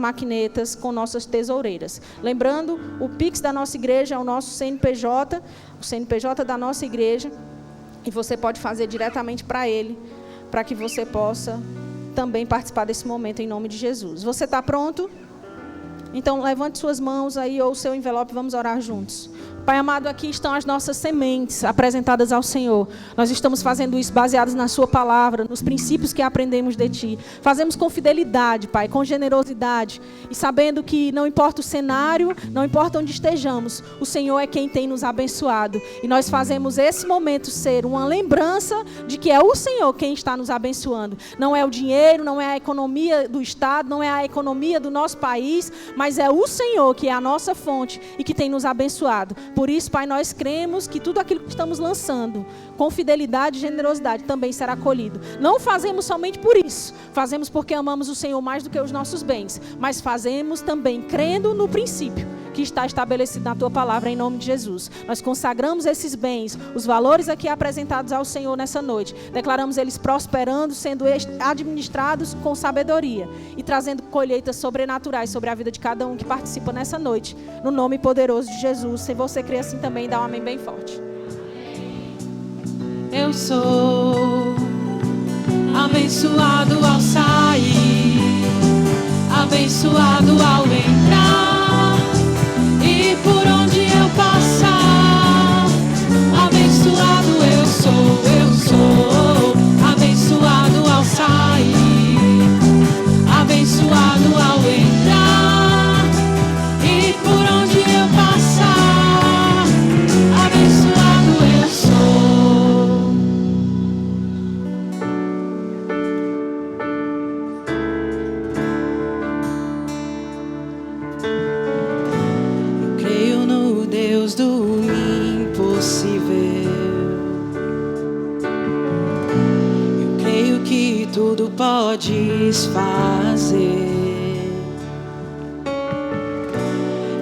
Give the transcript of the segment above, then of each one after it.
maquinetas, com nossas tesoureiras. Lembrando, o Pix da nossa igreja é o nosso CNPJ, o CNPJ da nossa igreja, e você pode fazer diretamente para ele, para que você possa também participar desse momento em nome de Jesus. Você está pronto? Então, levante suas mãos aí ou o seu envelope, vamos orar juntos. Pai amado, aqui estão as nossas sementes apresentadas ao Senhor. Nós estamos fazendo isso baseados na sua palavra, nos princípios que aprendemos de Ti. Fazemos com fidelidade, Pai, com generosidade. E sabendo que não importa o cenário, não importa onde estejamos, o Senhor é quem tem nos abençoado. E nós fazemos esse momento ser uma lembrança de que é o Senhor quem está nos abençoando. Não é o dinheiro, não é a economia do Estado, não é a economia do nosso país, mas é o Senhor que é a nossa fonte e que tem nos abençoado. Por isso, Pai, nós cremos que tudo aquilo que estamos lançando, com fidelidade e generosidade, também será colhido. Não fazemos somente por isso, fazemos porque amamos o Senhor mais do que os nossos bens, mas fazemos também crendo no princípio que está estabelecido na Tua palavra, em nome de Jesus. Nós consagramos esses bens, os valores aqui apresentados ao Senhor nessa noite. Declaramos eles prosperando, sendo administrados com sabedoria e trazendo colheitas sobrenaturais sobre a vida de cada um que participa nessa noite. No nome poderoso de Jesus. Se você crê assim também, dá um amém bem forte. Eu sou abençoado ao sair, abençoado ao entrar, e por onde eu passar, abençoado eu sou abençoado ao sair, abençoado ao entrar, e por onde eu passar, abençoado eu sou. Eu creio no Deus do impossível. Eu creio que tudo podes fazer.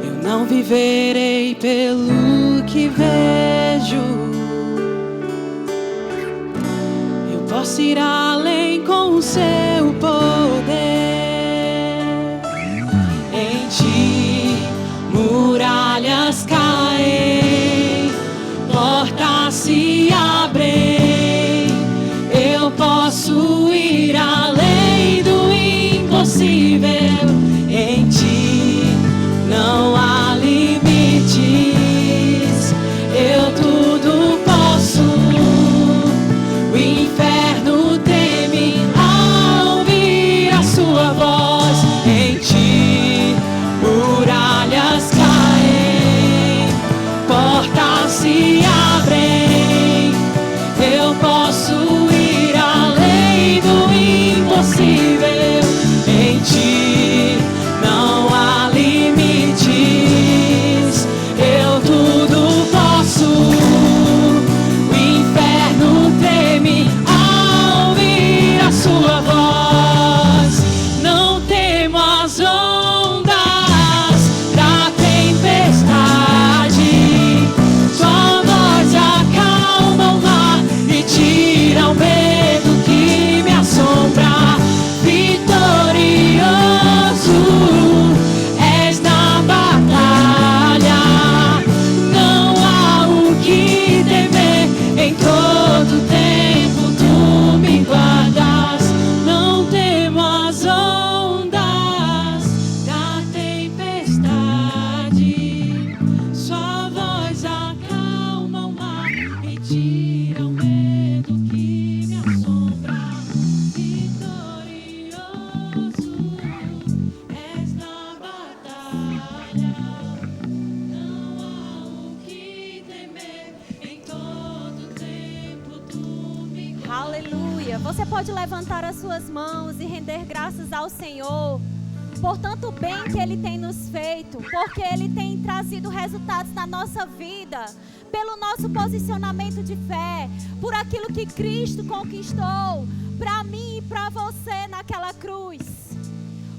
Eu não viverei pelo que vejo. Eu posso ir além com o seu poder. Em ti muralhas caem, portas se abrem. Eu posso ir além do impossível. Em ti não há limites. Eu tudo posso. O inferno treme ao ouvir a sua voz. Em ti muralhas caem, portas se abrem. Eu posso ir além do impossível. Em ti não há limites. Eu tudo posso. O inferno treme ao ouvir a sua voz. Não temo as ondas da tempestade. Sua voz acalma o mar e tira o medo que me assombra. Vitorioso és na batalha. Não há o que temer. Em todo tempo tu me guardas. Não temo as ondas da tempestade. Sua voz acalma o mar e tira o medo que me assombra. Vitorioso és na batalha. Não há o que temer. Em todo tempo tu me guardas. Aleluia! Você pode levantar as suas mãos e render graças ao Senhor por tanto bem que Ele tem nos feito, porque Ele tem trazido resultados na nossa vida, pelo nosso posicionamento de fé, por aquilo que Cristo conquistou para mim e para você naquela cruz,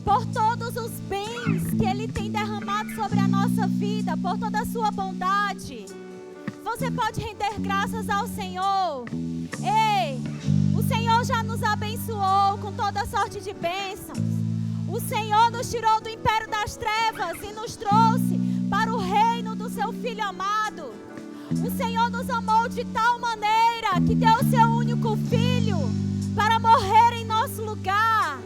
por todos os bens que Ele tem derramado sobre a nossa vida, por toda a sua bondade. Você pode render graças ao Senhor. Ei, o Senhor já nos abençoou com toda sorte de bênçãos. O Senhor nos tirou do império das trevas e nos trouxe para o reino do seu Filho amado. O Senhor nos amou de tal maneira que deu o seu único Filho para morrer em nosso lugar.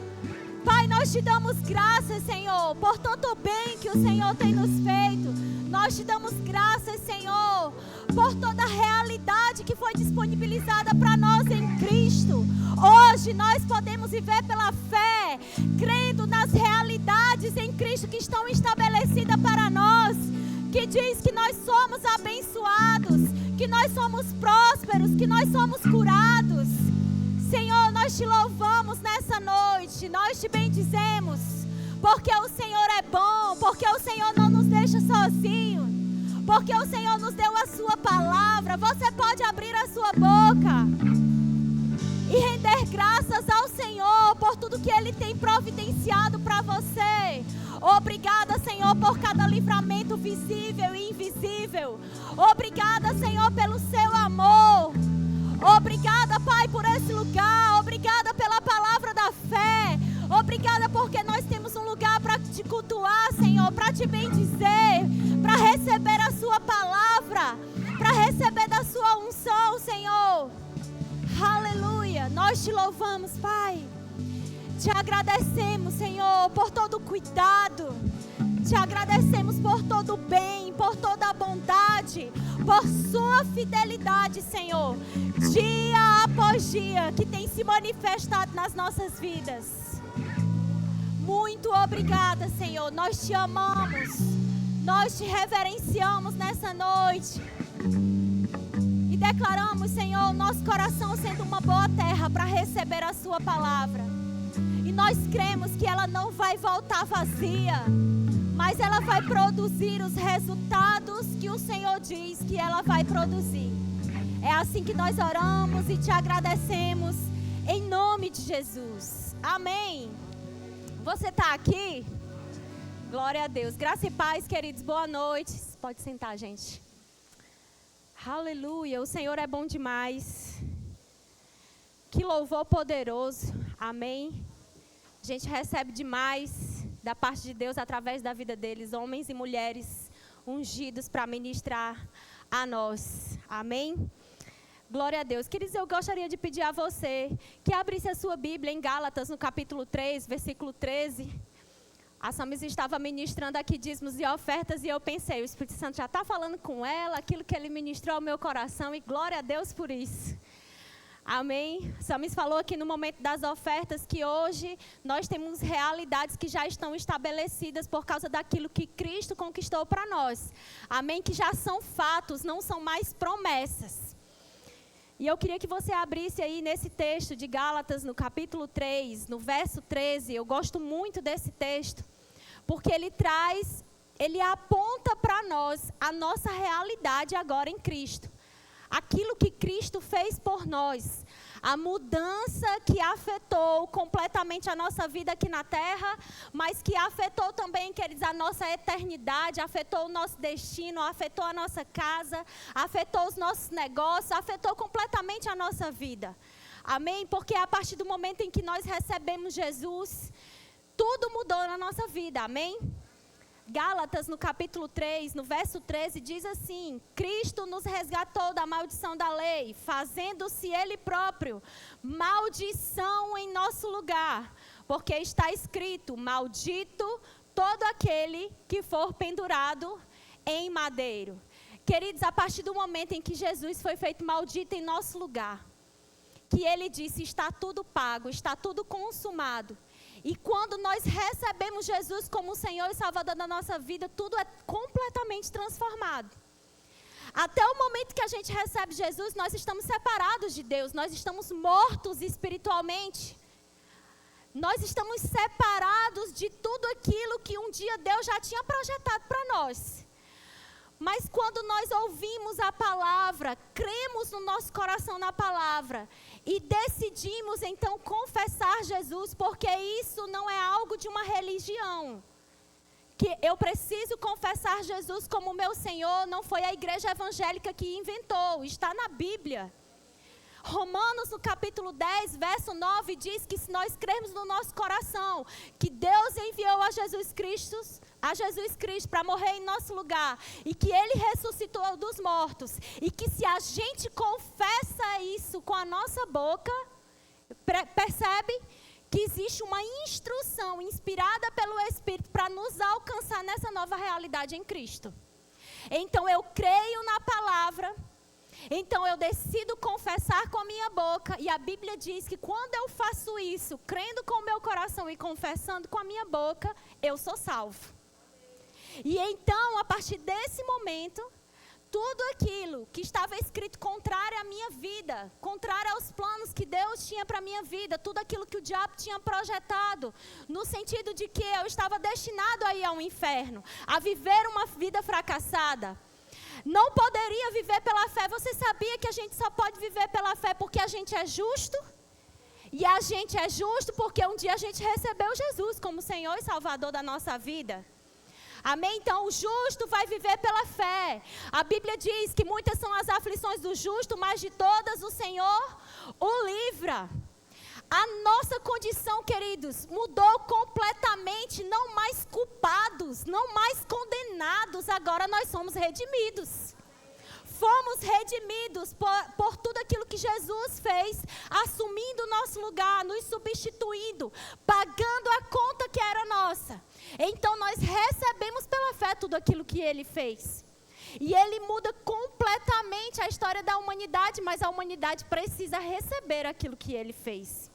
Pai, nós te damos graças, Senhor, por tanto bem que o Senhor tem nos feito. Nós te damos graças, Senhor, por toda a realidade que foi disponibilizada para nós em Cristo. Hoje nós podemos viver pela fé, crendo nas realidades em Cristo que estão estabelecidas para nós, que diz que nós somos abençoados, que nós somos prósperos, que nós somos curados. Senhor, nós te louvamos nessa noite, nós te bendizemos, porque o Senhor é bom, porque o Senhor não nos deixa sozinhos, porque o Senhor nos deu a sua palavra. Você pode abrir a sua boca e render graças ao Senhor por tudo que Ele tem providenciado para você. Obrigada, Senhor, por cada livramento visível e invisível. Obrigada, Senhor, pelo seu amor. Obrigada, Pai, por esse lugar. Obrigada pela palavra da fé. Obrigada porque nós temos um lugar para te cultuar, Senhor, para te bendizer, para receber a sua palavra, para receber da sua unção, Senhor. Aleluia. Nós te louvamos, Pai. Te agradecemos, Senhor, por todo o cuidado. Te agradecemos por todo o bem, por toda a bondade, por sua fidelidade, Senhor, dia após dia, que tem se manifestado nas nossas vidas. Muito obrigada, Senhor. Nós te amamos. Nós te reverenciamos nessa noite. E declaramos, Senhor, o nosso coração sendo uma boa terra para receber a sua palavra. E nós cremos que ela não vai voltar vazia, mas ela vai produzir os resultados que o Senhor diz que ela vai produzir. É assim que nós oramos e te agradecemos, em nome de Jesus. Amém. Você está aqui? Glória a Deus. Graça e paz, queridos. Boa noite. Pode sentar, gente. Aleluia. O Senhor é bom demais. Que louvor poderoso. Amém. A gente recebe demais da parte de Deus através da vida deles, homens e mulheres ungidos para ministrar a nós. Amém? Glória a Deus. Queridos, eu gostaria de pedir a você que abrisse a sua Bíblia em Gálatas, no capítulo 3, versículo 13. A Samis estava ministrando aqui dízimos e ofertas e eu pensei, o Espírito Santo já está falando com ela, aquilo que ele ministrou ao meu coração, e glória a Deus por isso. Amém? Samis falou aqui no momento das ofertas que hoje nós temos realidades que já estão estabelecidas por causa daquilo que Cristo conquistou para nós. Amém? Que já são fatos, não são mais promessas. E eu queria que você abrisse aí nesse texto de Gálatas, no capítulo 3, no verso 13. Eu gosto muito desse texto, porque ele aponta para nós a nossa realidade agora em Cristo. Aquilo que Cristo fez por nós, a mudança que afetou completamente a nossa vida aqui na terra, mas que afetou também, queridos, a nossa eternidade, afetou o nosso destino, afetou a nossa casa, afetou os nossos negócios, afetou completamente a nossa vida. Amém? Porque a partir do momento em que nós recebemos Jesus, tudo mudou na nossa vida. Amém? Gálatas, no capítulo 3, no verso 13, diz assim: Cristo nos resgatou da maldição da lei, fazendo-se Ele próprio maldição em nosso lugar, porque está escrito: maldito todo aquele que for pendurado em madeiro. Queridos, a partir do momento em que Jesus foi feito maldito em nosso lugar, que Ele disse: está tudo pago, está tudo consumado. E quando nós recebemos Jesus como Senhor e Salvador da nossa vida, tudo é completamente transformado. Até o momento que a gente recebe Jesus, nós estamos separados de Deus, nós estamos mortos espiritualmente. Nós estamos separados de tudo aquilo que um dia Deus já tinha projetado para nós. Mas quando nós ouvimos a palavra, cremos no nosso coração na palavra e decidimos então confessar Jesus, porque isso não é algo de uma religião. Que eu preciso confessar Jesus como meu Senhor, não foi a igreja evangélica que inventou, está na Bíblia. Romanos, no capítulo 10, verso 9, diz que se nós crermos no nosso coração que Deus enviou a Jesus Cristo para morrer em nosso lugar, e que Ele ressuscitou dos mortos, e que se a gente confessa isso com a nossa boca, percebe que existe uma instrução inspirada pelo Espírito para nos alcançar nessa nova realidade em Cristo. Então eu creio na palavra, então eu decido confessar com a minha boca, e a Bíblia diz que quando eu faço isso, crendo com o meu coração e confessando com a minha boca, eu sou salvo. E então, a partir desse momento, tudo aquilo que estava escrito contrário à minha vida, contrário aos planos que Deus tinha para a minha vida, tudo aquilo que o diabo tinha projetado, no sentido de que eu estava destinado a ir ao inferno, a viver uma vida fracassada, não poderia viver pela fé. Você sabia que a gente só pode viver pela fé porque a gente é justo? E a gente é justo porque um dia a gente recebeu Jesus como Senhor e Salvador da nossa vida. Amém? Então o justo vai viver pela fé. A Bíblia diz que muitas são as aflições do justo, mas de todas o Senhor o livra. A nossa condição, queridos, mudou completamente. Não mais culpados, não mais condenados. Agora nós somos redimidos. Fomos redimidos por tudo aquilo que Jesus fez, assumindo o nosso lugar, nos substituindo, pagando a conta que era nossa. Então nós recebemos pela fé tudo aquilo que Ele fez. E Ele muda completamente a história da humanidade, mas a humanidade precisa receber aquilo que Ele fez.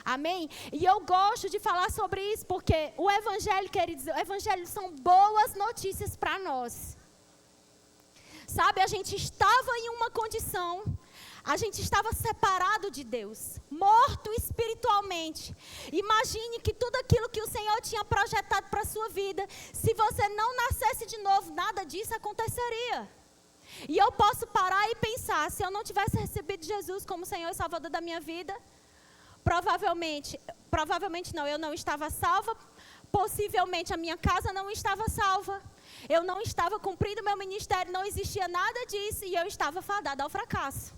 Amém? E eu gosto de falar sobre isso, porque o Evangelho, queridos, o Evangelho são boas notícias para nós. Sabe, a gente estava em uma condição, a gente estava separado de Deus, morto espiritualmente. Imagine que tudo aquilo que o Senhor tinha projetado para a sua vida, se você não nascesse de novo, nada disso aconteceria. E eu posso parar e pensar, se eu não tivesse recebido Jesus como Senhor e Salvador da minha vida, provavelmente não, eu não estava salva, possivelmente a minha casa não estava salva. Eu não estava cumprindo meu ministério, não existia nada disso e eu estava fadada ao fracasso.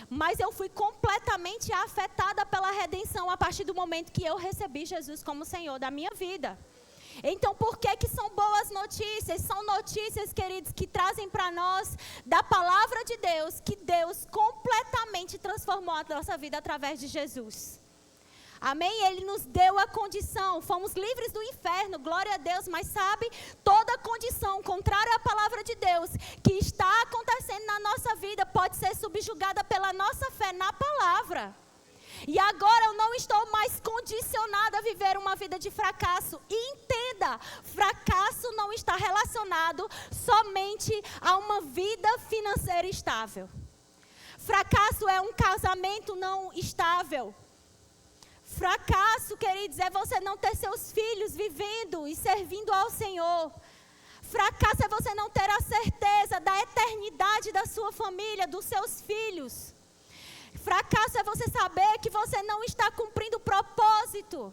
Mas eu fui completamente afetada pela redenção a partir do momento que eu recebi Jesus como Senhor da minha vida. Então, por que são boas notícias? São notícias, queridos, que trazem para nós da palavra de Deus, que Deus completamente transformou a nossa vida através de Jesus. Amém? Ele nos deu a condição, fomos livres do inferno, glória a Deus, mas sabe, toda condição contrária à palavra de Deus que está acontecendo na nossa vida pode ser subjugada pela nossa fé na palavra. E agora eu não estou mais condicionada a viver uma vida de fracasso. E entenda, fracasso não está relacionado somente a uma vida financeira estável. Fracasso é um casamento não estável. Fracasso, queridos, é você não ter seus filhos vivendo e servindo ao Senhor. Fracasso é você não ter a certeza da eternidade da sua família, dos seus filhos. Fracasso é você saber que você não está cumprindo o propósito.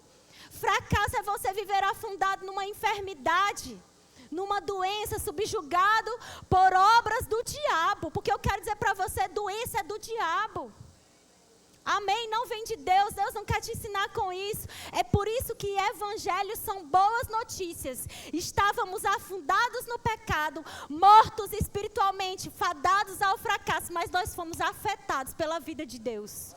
Fracasso é você viver afundado numa enfermidade, numa doença, subjugado por obras do diabo. Porque eu quero dizer para você, doença é do diabo. Amém? Não vem de Deus, Deus não quer te ensinar com isso. É por isso que evangelhos são boas notícias. Estávamos afundados no pecado, mortos espiritualmente, fadados ao fracasso, mas nós fomos afetados pela vida de Deus.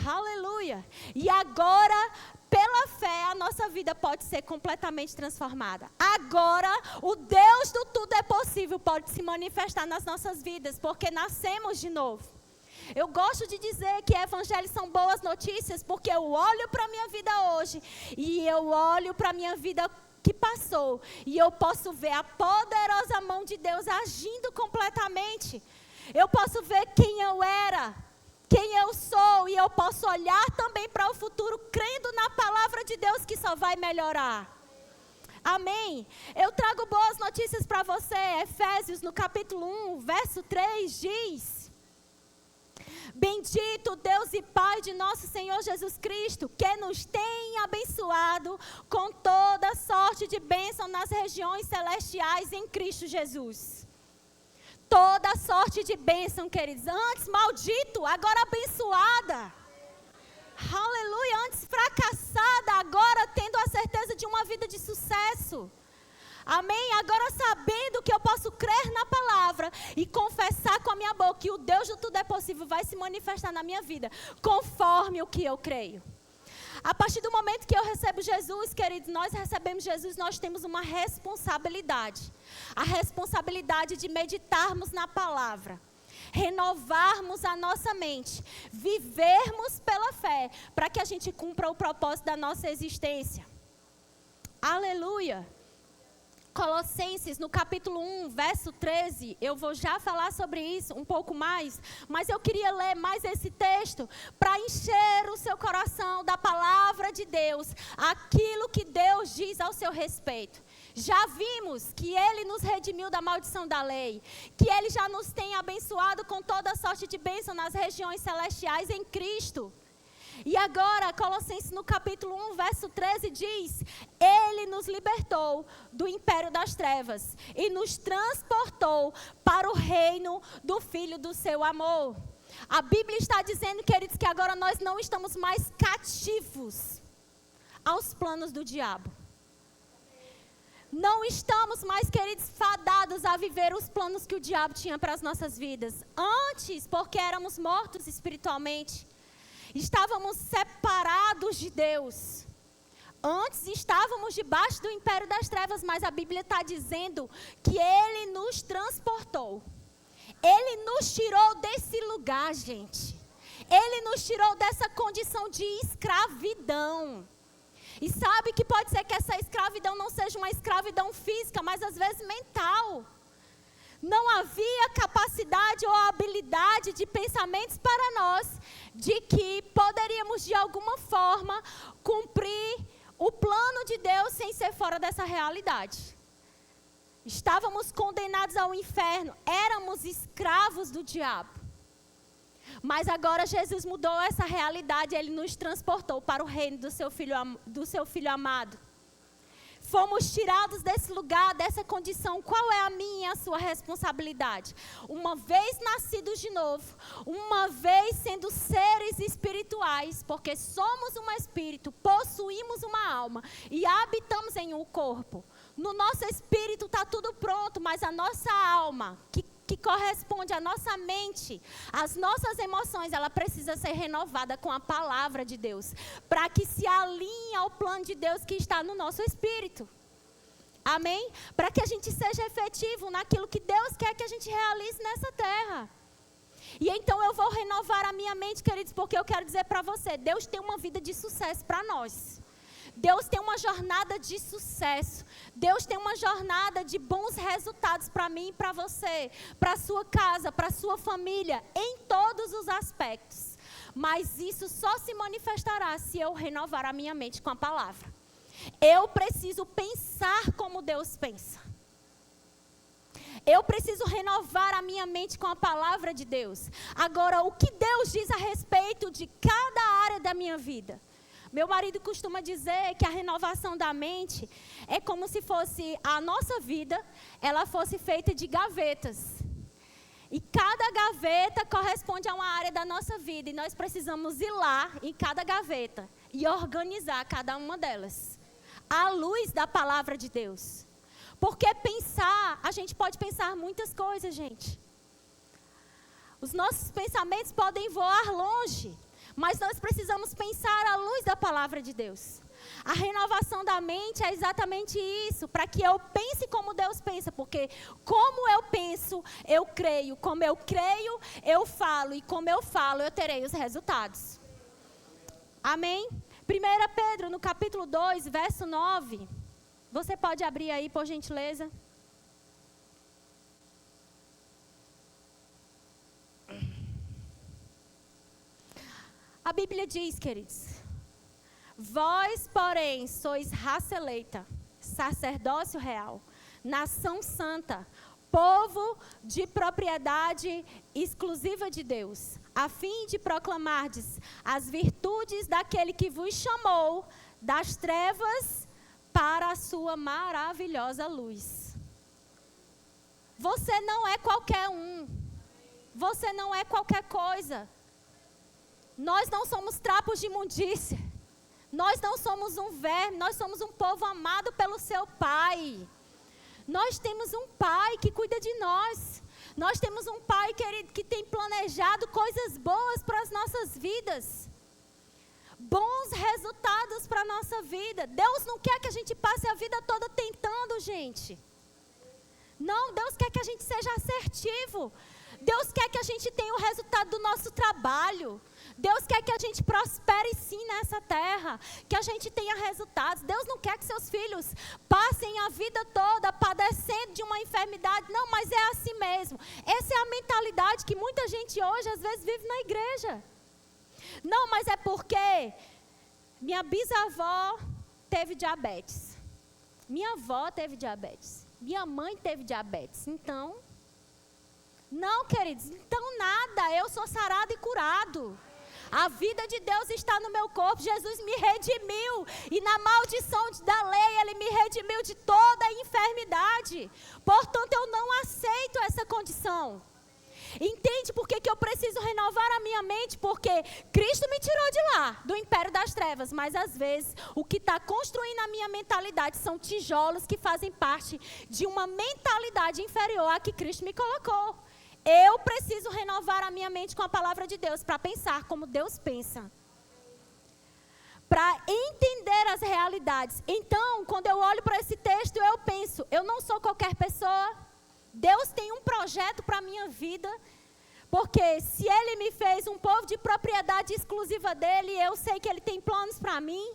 Aleluia! E agora, pela fé, a nossa vida pode ser completamente transformada. Agora, o Deus do tudo é possível pode se manifestar nas nossas vidas, porque nascemos de novo. Eu gosto de dizer que evangelhos são boas notícias, porque eu olho para a minha vida hoje, e eu olho para a minha vida que passou, e eu posso ver a poderosa mão de Deus agindo completamente. Eu posso ver quem eu era, quem eu sou, e eu posso olhar também para o futuro, crendo na palavra de Deus que só vai melhorar. Amém? Eu trago boas notícias para você. Efésios, no capítulo 1, verso 3, diz: bendito Deus e Pai de nosso Senhor Jesus Cristo, que nos tem abençoado com toda sorte de bênção nas regiões celestiais em Cristo Jesus. toda sorte de bênção, queridos. Antes maldito, agora abençoada. Aleluia, antes fracassada, agora tendo a certeza de uma vida de sucesso. Amém? Agora sabendo que eu posso crer na palavra e confessar com a minha boca que o Deus do tudo é possível vai se manifestar na minha vida, conforme o que eu creio. A partir do momento que eu recebo Jesus, queridos, nós recebemos Jesus, nós temos uma responsabilidade. A responsabilidade de meditarmos na palavra, renovarmos a nossa mente, vivermos pela fé, para que a gente cumpra o propósito da nossa existência. Aleluia! Colossenses, no capítulo 1, verso 13, eu vou já falar sobre isso um pouco mais, mas eu queria ler mais esse texto para encher o seu coração da palavra de Deus, aquilo que Deus diz ao seu respeito. Já vimos que Ele nos redimiu da maldição da lei, que Ele já nos tem abençoado com toda sorte de bênção nas regiões celestiais em Cristo. E agora, Colossenses no capítulo 1, verso 13 diz: Ele nos libertou do império das trevas e nos transportou para o reino do Filho do seu amor. A Bíblia está dizendo, queridos, que agora nós não estamos mais cativos aos planos do diabo. Não estamos mais, queridos, fadados a viver os planos que o diabo tinha para as nossas vidas. Antes, porque éramos mortos espiritualmente, estávamos separados de Deus. Antes estávamos debaixo do império das trevas, mas a Bíblia está dizendo que Ele nos transportou. Ele nos tirou desse lugar, gente. Ele nos tirou dessa condição de escravidão. E sabe que pode ser que essa escravidão não seja uma escravidão física, mas às vezes mental. Não havia capacidade ou habilidade de pensamentos para nós, de que poderíamos de alguma forma cumprir o plano de Deus sem ser fora dessa realidade. Estávamos condenados ao inferno, éramos escravos do diabo. Mas agora Jesus mudou essa realidade, Ele nos transportou para o reino do seu Filho amado. Fomos tirados desse lugar, dessa condição. Qual é a minha e a sua responsabilidade? Uma vez nascidos de novo, uma vez sendo seres espirituais, porque somos um espírito, possuímos uma alma e habitamos em um corpo. No nosso espírito está tudo pronto, mas a nossa alma, que corresponde à nossa mente, às nossas emoções, ela precisa ser renovada com a palavra de Deus, para que se alinhe ao plano de Deus que está no nosso espírito. Amém? Para que a gente seja efetivo naquilo que Deus quer que a gente realize nessa terra. E então eu vou renovar a minha mente, queridos, porque eu quero dizer para você, Deus tem uma vida de sucesso para nós. Deus tem uma jornada de sucesso. Deus tem uma jornada de bons resultados para mim e para você, para a sua casa, para a sua família, em todos os aspectos. Mas isso só se manifestará se eu renovar a minha mente com a palavra. Eu preciso pensar como Deus pensa. Eu preciso renovar a minha mente com a palavra de Deus. Agora, o que Deus diz a respeito de cada área da minha vida? Meu marido costuma dizer que a renovação da mente é como se fosse a nossa vida, ela fosse feita de gavetas. E cada gaveta corresponde a uma área da nossa vida. E nós precisamos ir lá em cada gaveta e organizar cada uma delas, à luz da palavra de Deus. Porque pensar, a gente pode pensar muitas coisas, gente. Os nossos pensamentos podem voar longe. Mas nós precisamos pensar à luz da palavra de Deus. A renovação da mente é exatamente isso, para que eu pense como Deus pensa, porque como eu penso, eu creio, como eu creio, eu falo, e como eu falo, eu terei os resultados. Amém? 1 Pedro, no capítulo 2, verso 9, você pode abrir aí, por gentileza? A Bíblia diz, queridos, vós, porém, sois raça eleita, sacerdócio real, nação santa, povo de propriedade exclusiva de Deus, a fim de proclamardes as virtudes daquele que vos chamou das trevas para a sua maravilhosa luz. Você não é qualquer um. Você não é qualquer coisa. Nós não somos trapos de imundícia. Nós não somos um verme. Nós somos um povo amado pelo seu Pai. Nós temos um Pai que cuida de nós. Nós temos um Pai, querido, que tem planejado coisas boas para as nossas vidas. Bons resultados para a nossa vida. Deus não quer que a gente passe a vida toda tentando, gente. Não, Deus quer que a gente seja assertivo. Deus quer que a gente tenha o resultado do nosso trabalho. Deus quer que a gente prospere sim nessa terra, que a gente tenha resultados. Deus não quer que seus filhos passem a vida toda padecendo de uma enfermidade. Não, mas é assim mesmo. Essa é a mentalidade que muita gente hoje às vezes vive na igreja. Não, mas é porque minha bisavó teve diabetes. Minha avó teve diabetes. Minha mãe teve diabetes. Então, não, queridos, então nada. Eu sou sarado e curado. A vida de Deus está no meu corpo. Jesus me redimiu. E na maldição da lei, Ele me redimiu de toda a enfermidade. Portanto, eu não aceito essa condição. Entende por que eu preciso renovar a minha mente? Porque Cristo me tirou de lá, do império das trevas. Mas às vezes, o que está construindo a minha mentalidade são tijolos que fazem parte de uma mentalidade inferior à que Cristo me colocou. Eu preciso renovar a minha mente com a palavra de Deus para pensar como Deus pensa. Para entender as realidades. Então, quando eu olho para esse texto, eu penso, eu não sou qualquer pessoa. Deus tem um projeto para a minha vida. Porque se Ele me fez um povo de propriedade exclusiva dEle, eu sei que Ele tem planos para mim.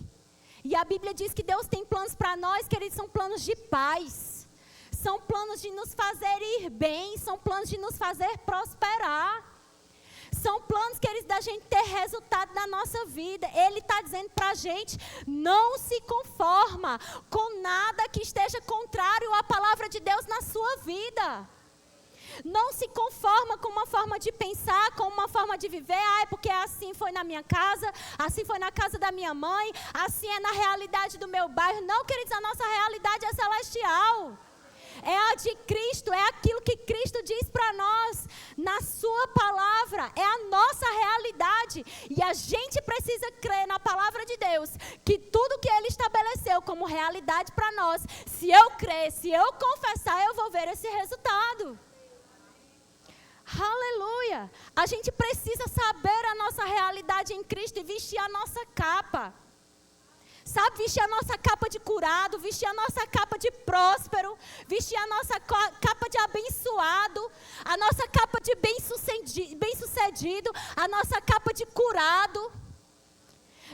E a Bíblia diz que Deus tem planos para nós, que eles são planos de paz. São planos de nos fazer ir bem, são planos de nos fazer prosperar. São planos, queridos, da gente ter resultado na nossa vida. Ele está dizendo para a gente, não se conforma com nada que esteja contrário à palavra de Deus na sua vida. Não se conforma com uma forma de pensar, com uma forma de viver. É porque assim foi na minha casa, assim foi na casa da minha mãe, assim é na realidade do meu bairro. Não, queridos, a nossa realidade é celestial. É a de Cristo, é aquilo que Cristo diz para nós na sua palavra, é a nossa realidade. E a gente precisa crer na palavra de Deus, que tudo que Ele estabeleceu como realidade para nós, se eu crer, se eu confessar, eu vou ver esse resultado. Aleluia! A gente precisa saber a nossa realidade em Cristo e vestir a nossa capa. Sabe, vestir a nossa capa de curado, vestir a nossa capa de próspero, vestir a nossa capa de abençoado, a nossa capa de bem-sucedido, a nossa capa de curado.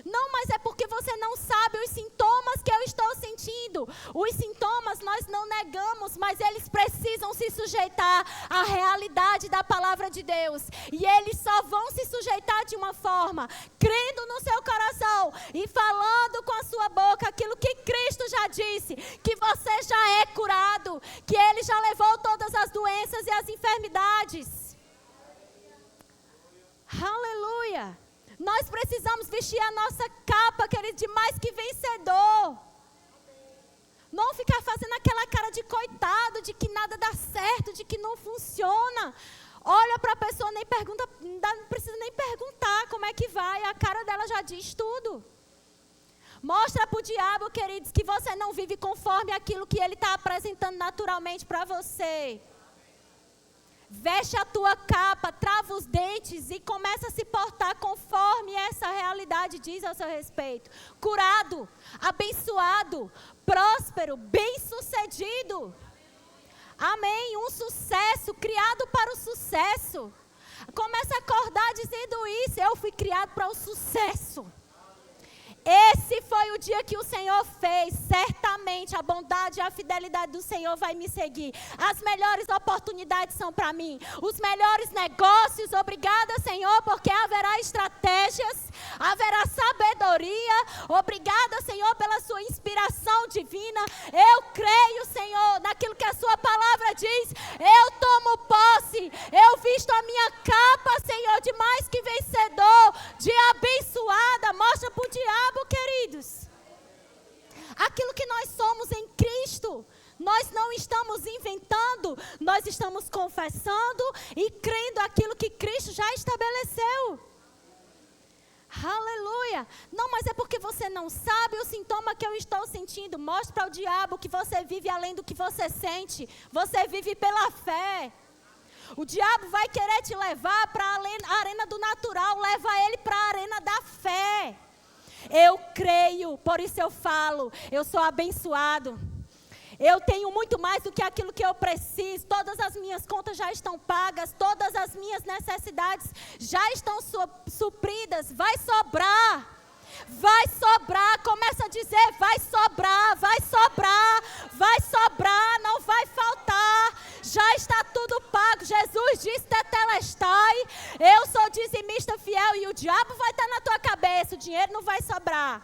Não, mas é porque você não sabe os sintomas que eu estou sentindo. Os sintomas nós não negamos, mas eles precisam se sujeitar à realidade da palavra de Deus. E eles só vão se sujeitar de uma forma, crendo no seu coração e falando com a sua boca aquilo que Cristo já disse, que você já é curado, que Ele já levou todas as doenças e as enfermidades. Aleluia! Nós precisamos vestir a nossa capa, querido, de mais que vencedor. Não ficar fazendo aquela cara de coitado, de que nada dá certo, de que não funciona. Olha para a pessoa, nem pergunta, não precisa nem perguntar como é que vai. A cara dela já diz tudo. Mostra para o diabo, queridos, que você não vive conforme aquilo que ele está apresentando naturalmente para você. Veste a tua capa, trava os dentes e começa a se portar conforme essa realidade diz ao seu respeito. Curado, abençoado, próspero, bem-sucedido. Amém? Um sucesso, criado para o sucesso. Começa a acordar dizendo isso. Eu fui criado para o sucesso. Esse foi o dia que o Senhor fez. Certamente a bondade e a fidelidade do Senhor vai me seguir. As melhores oportunidades são para mim. Os melhores negócios. Obrigada, Senhor, porque haverá estratégias, haverá sabedoria. Obrigada, Senhor, pela sua inspiração divina. Eu creio, Senhor, naquilo que a sua palavra diz. Eu tomo posse. Eu visto a minha capa, Senhor, de mais que vencedor, de abençoada. Mostra para o diabo, queridos, aquilo que nós somos em Cristo. Nós não estamos inventando. quando nós estamos confessando e crendo aquilo que Cristo já estabeleceu. Aleluia. Não, mas é porque você não sabe o sintoma que eu estou sentindo. Mostre para o diabo que você vive além do que você sente. Você vive pela fé. O diabo vai querer te levar para a arena do natural. Leva ele para a arena da fé. Eu creio, por isso eu falo. Eu sou abençoado. Eu tenho muito mais do que aquilo que eu preciso. Todas as minhas contas já estão pagas. Todas as minhas necessidades já estão supridas. Vai sobrar. Vai sobrar. Começa a dizer, vai sobrar, vai sobrar, vai sobrar, não vai faltar. Já está tudo pago. Jesus disse, tetelestai. Eu sou dizimista fiel e o diabo vai estar na tua cabeça. O dinheiro não vai sobrar.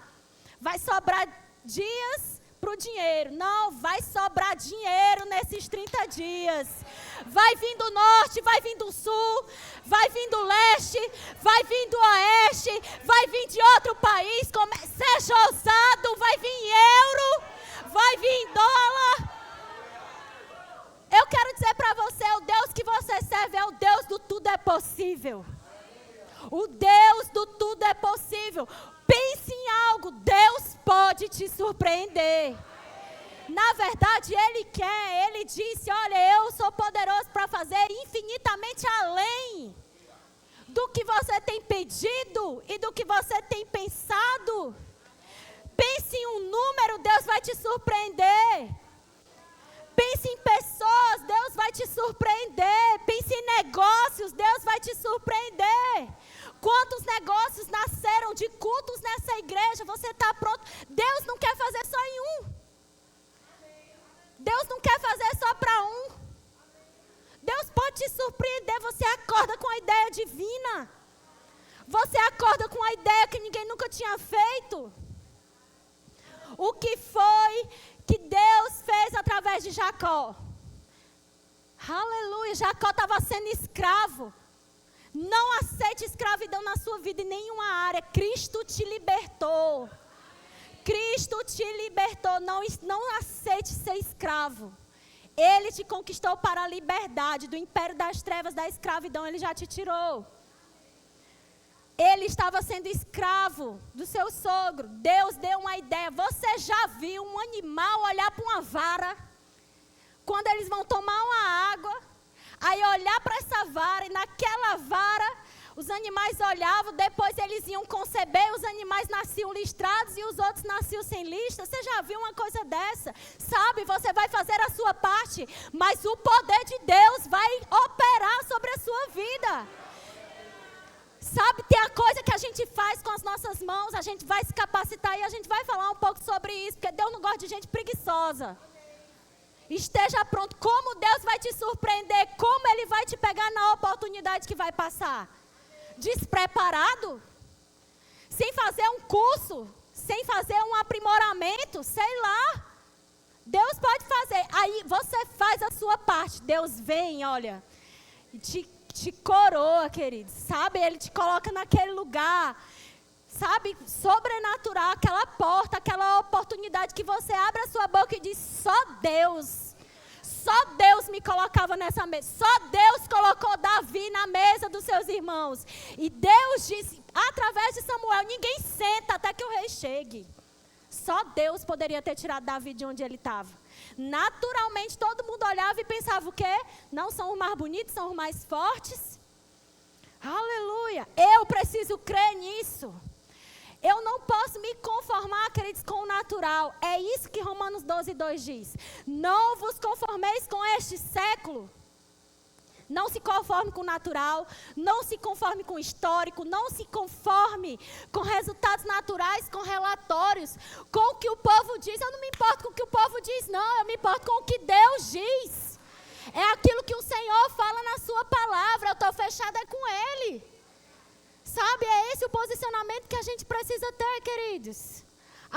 Vai sobrar dias para o dinheiro. Não, vai sobrar dinheiro nesses 30 dias. Vai vir do norte, vai vir do sul, vai vir do leste, vai vir do oeste, vai vir de outro país. Seja ousado, vai vir em euro, vai vir em dólar. Eu quero dizer para você, o Deus que você serve é o Deus do tudo é possível. O Deus do tudo é possível. Pense em algo, Deus pode te surpreender. Na verdade, Ele disse, olha, eu sou poderoso para fazer infinitamente além do que você tem pedido e do que você tem pensado. Pense em um número, Deus vai te surpreender. Pense em pessoas, Deus vai te surpreender. Pense em negócios, Deus vai te surpreender. Quantos negócios nasceram de cultos nessa igreja? Você está pronto? Deus não quer fazer só em um. Deus não quer fazer só para um. Deus pode te surpreender. Você acorda com a ideia divina. Você acorda com a ideia que ninguém nunca tinha feito. O que foi que Deus fez através de Jacó? Aleluia, Jacó estava sendo escravo. Não aceite escravidão na sua vida em nenhuma área. Cristo te libertou. Cristo te libertou. Não aceite ser escravo. Ele te conquistou para a liberdade do império das trevas, da escravidão. Ele já te tirou. Ele estava sendo escravo do seu sogro. Deus deu uma ideia. Você já viu um animal olhar para uma vara? Quando eles vão tomar uma água, aí olhar para essa vara, e naquela vara, os animais olhavam, depois eles iam conceber, os animais nasciam listrados e os outros nasciam sem listra. Você já viu uma coisa dessa? Sabe, você vai fazer a sua parte, mas o poder de Deus vai operar sobre a sua vida. Sabe, tem a coisa que a gente faz com as nossas mãos, a gente vai se capacitar e a gente vai falar um pouco sobre isso, porque Deus não gosta de gente preguiçosa. Esteja pronto, como Deus vai te surpreender, como Ele vai te pegar na oportunidade que vai passar. Despreparado? Sem fazer um curso, sem fazer um aprimoramento, sei lá. Deus pode fazer, aí você faz a sua parte, Deus vem, olha, e te coroa, querido, sabe, Ele te coloca naquele lugar, sabe, sobrenatural, aquela porta, aquela oportunidade que você abre a sua boca e diz, só Deus me colocava nessa mesa, só Deus colocou Davi na mesa dos seus irmãos, e Deus disse, através de Samuel, ninguém senta até que o rei chegue, só Deus poderia ter tirado Davi de onde ele estava. Naturalmente todo mundo olhava e pensava o quê? Não são os mais bonitos, são os mais fortes? Aleluia, eu preciso crer nisso. Eu não posso me conformar, queridos, com o natural. É isso que Romanos 12:2 diz. Não vos conformeis com este século. Não se conforme com o natural, não se conforme com o histórico, não se conforme com resultados naturais, com relatórios, com o que o povo diz. Eu não me importo com o que o povo diz, não. Eu me importo com o que Deus diz. É aquilo que o Senhor fala na sua palavra. Eu estou fechada com Ele. Sabe, é esse o posicionamento que a gente precisa ter, queridos.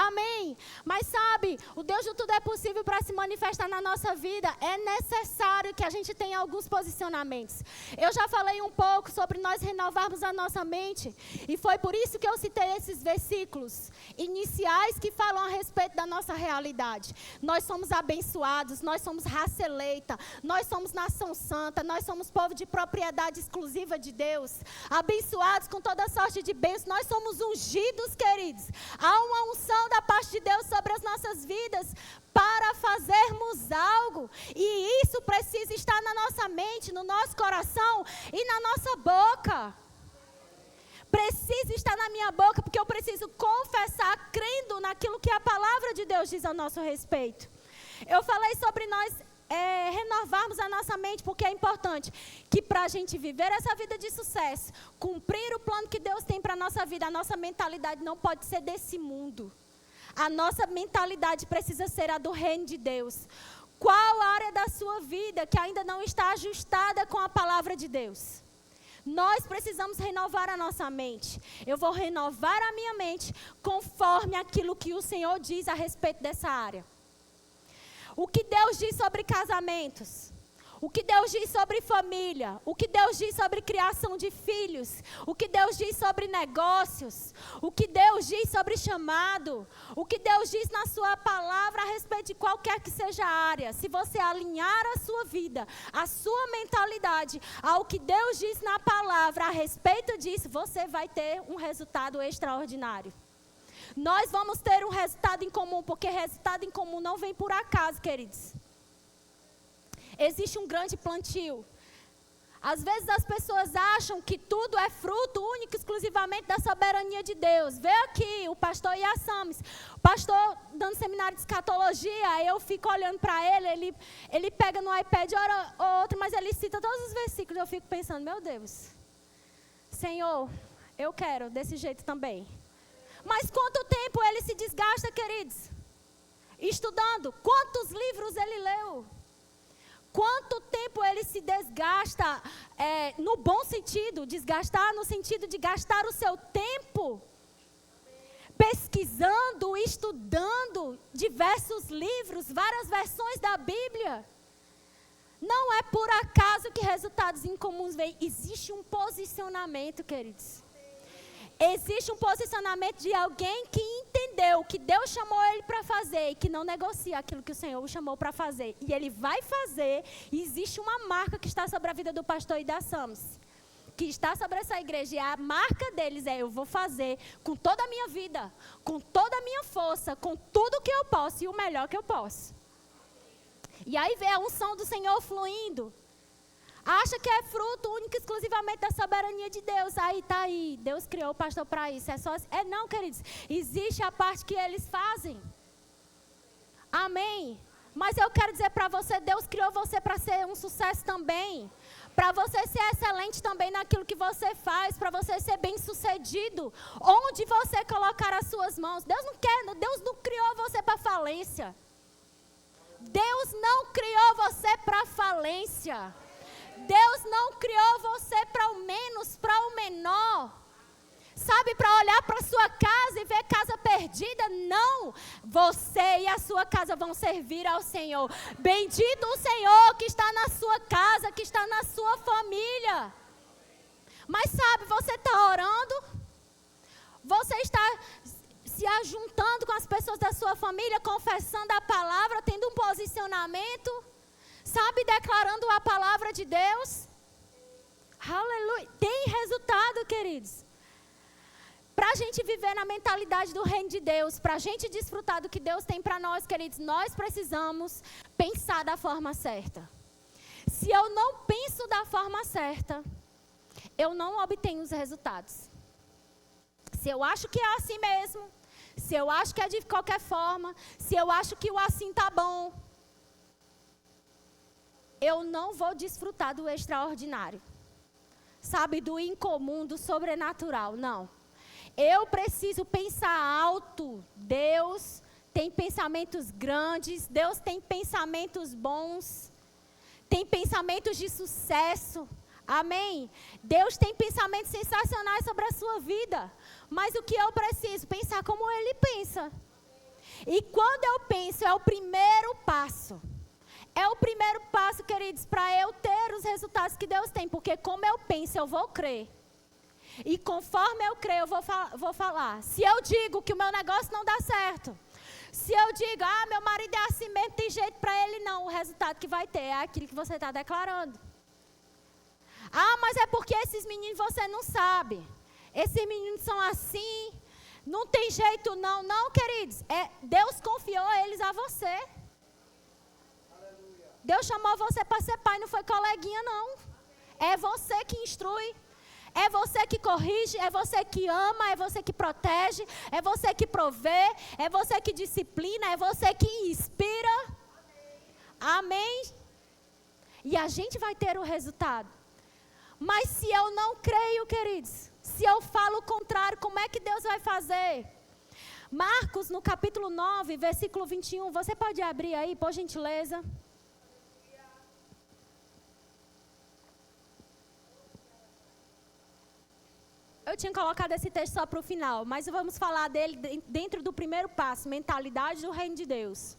Amém? Mas sabe, o Deus do tudo é possível para se manifestar na nossa vida. É necessário que a gente tenha alguns posicionamentos. Eu já falei um pouco sobre nós renovarmos a nossa mente. E foi por isso que eu citei esses versículos iniciais que falam a respeito da nossa realidade. Nós somos abençoados, nós somos raça eleita, nós somos nação santa, nós somos povo de propriedade exclusiva de Deus. Abençoados com toda sorte de bênçãos, nós somos ungidos, queridos. Há uma unção da parte de Deus sobre as nossas vidas para fazermos algo, e isso precisa estar na nossa mente, no nosso coração e na nossa boca. Precisa estar na minha boca, porque eu preciso confessar crendo naquilo que a palavra de Deus diz ao nosso respeito. Eu falei sobre nós renovarmos a nossa mente, porque é importante que para a gente viver essa vida de sucesso, cumprir o plano que Deus tem para a nossa vida, a nossa mentalidade não pode ser desse mundo. A nossa mentalidade precisa ser a do reino de Deus. Qual área da sua vida que ainda não está ajustada com a palavra de Deus? Nós precisamos renovar a nossa mente. Eu vou renovar a minha mente conforme aquilo que o Senhor diz a respeito dessa área. O que Deus diz sobre casamentos? O que Deus diz sobre família? O que Deus diz sobre criação de filhos? O que Deus diz sobre negócios? O que Deus diz sobre chamado? O que Deus diz na sua palavra a respeito de qualquer que seja a área? Se você alinhar a sua vida, a sua mentalidade ao que Deus diz na palavra a respeito disso, você vai ter um resultado extraordinário. Nós vamos ter um resultado em comum, porque resultado em comum não vem por acaso, queridos. Existe um grande plantio. Às vezes as pessoas acham que tudo é fruto único e exclusivamente da soberania de Deus. Vê aqui o pastor Iasames, o pastor dando seminário de escatologia, aí eu fico olhando para ele pega no iPad hora ou outra, mas ele cita todos os versículos, eu fico pensando, meu Deus, Senhor, eu quero desse jeito também. Mas quanto tempo ele se desgasta, queridos? Estudando, quantos livros ele leu? Quanto tempo ele se desgasta, no bom sentido, desgastar no sentido de gastar o seu tempo, pesquisando, estudando diversos livros, várias versões da Bíblia. Não é por acaso que resultados incomuns vêm, existe um posicionamento, queridos. Existe um posicionamento de alguém que entendeu que Deus chamou ele para fazer e que não negocia aquilo que o Senhor o chamou para fazer. E ele vai fazer, e existe uma marca que está sobre a vida do pastor Iasames, que está sobre essa igreja, e a marca deles eu vou fazer com toda a minha vida, com toda a minha força, com tudo que eu posso e o melhor que eu posso. E aí vê a unção do Senhor fluindo. Acha que é fruto único e exclusivamente da soberania de Deus. Aí está aí, Deus criou o pastor para isso. Não, queridos, existe a parte que eles fazem. Amém? Mas eu quero dizer para você, Deus criou você para ser um sucesso também. Para você ser excelente também naquilo que você faz, para você ser bem sucedido. Onde você colocar as suas mãos. Deus não criou você para falência. Deus não criou você para falência. Deus não criou você para o menos, para o menor. Sabe, para olhar para a sua casa e ver casa perdida? Não. Você e a sua casa vão servir ao Senhor. Bendito o Senhor que está na sua casa, que está na sua família. Mas sabe, você está orando? Você está se ajuntando com as pessoas da sua família, confessando a palavra, tendo um posicionamento? Sabe, declarando a palavra de Deus? Aleluia. Tem resultado, queridos. Para a gente viver na mentalidade do reino de Deus, para a gente desfrutar do que Deus tem para nós, queridos, nós precisamos pensar da forma certa. Se eu não penso da forma certa, eu não obtenho os resultados. Se eu acho que é assim mesmo, se eu acho que é de qualquer forma, se eu acho que o assim está bom, eu não vou desfrutar do extraordinário, sabe, do incomum, do sobrenatural, não. Eu preciso pensar alto. Deus tem pensamentos grandes, Deus tem pensamentos bons, tem pensamentos de sucesso, amém? Deus tem pensamentos sensacionais sobre a sua vida, mas o que eu preciso? Pensar como Ele pensa. E quando eu penso, é o primeiro passo. É o primeiro passo, queridos, para eu ter os resultados que Deus tem. Porque como eu penso, eu vou crer. E conforme eu creio, eu vou falar. Se eu digo que o meu negócio não dá certo, se eu digo, meu marido é assim mesmo, tem jeito para ele, não. O resultado que vai ter é aquilo que você está declarando. Mas é porque esses meninos você não sabe. Esses meninos são assim, não tem jeito não. Não, queridos, Deus confiou eles a você. Deus chamou você para ser pai, não foi coleguinha, não. É você que instrui, é você que corrige, é você que ama, é você que protege, é você que provê, é você que disciplina, é você que inspira. Amém? E a gente vai ter o resultado. Mas se eu não creio, queridos, se eu falo o contrário, como é que Deus vai fazer? Marcos, no capítulo 9, versículo 21, você pode abrir aí, por gentileza? Eu tinha colocado esse texto só para o final, mas vamos falar dele dentro do primeiro passo, mentalidade do reino de Deus.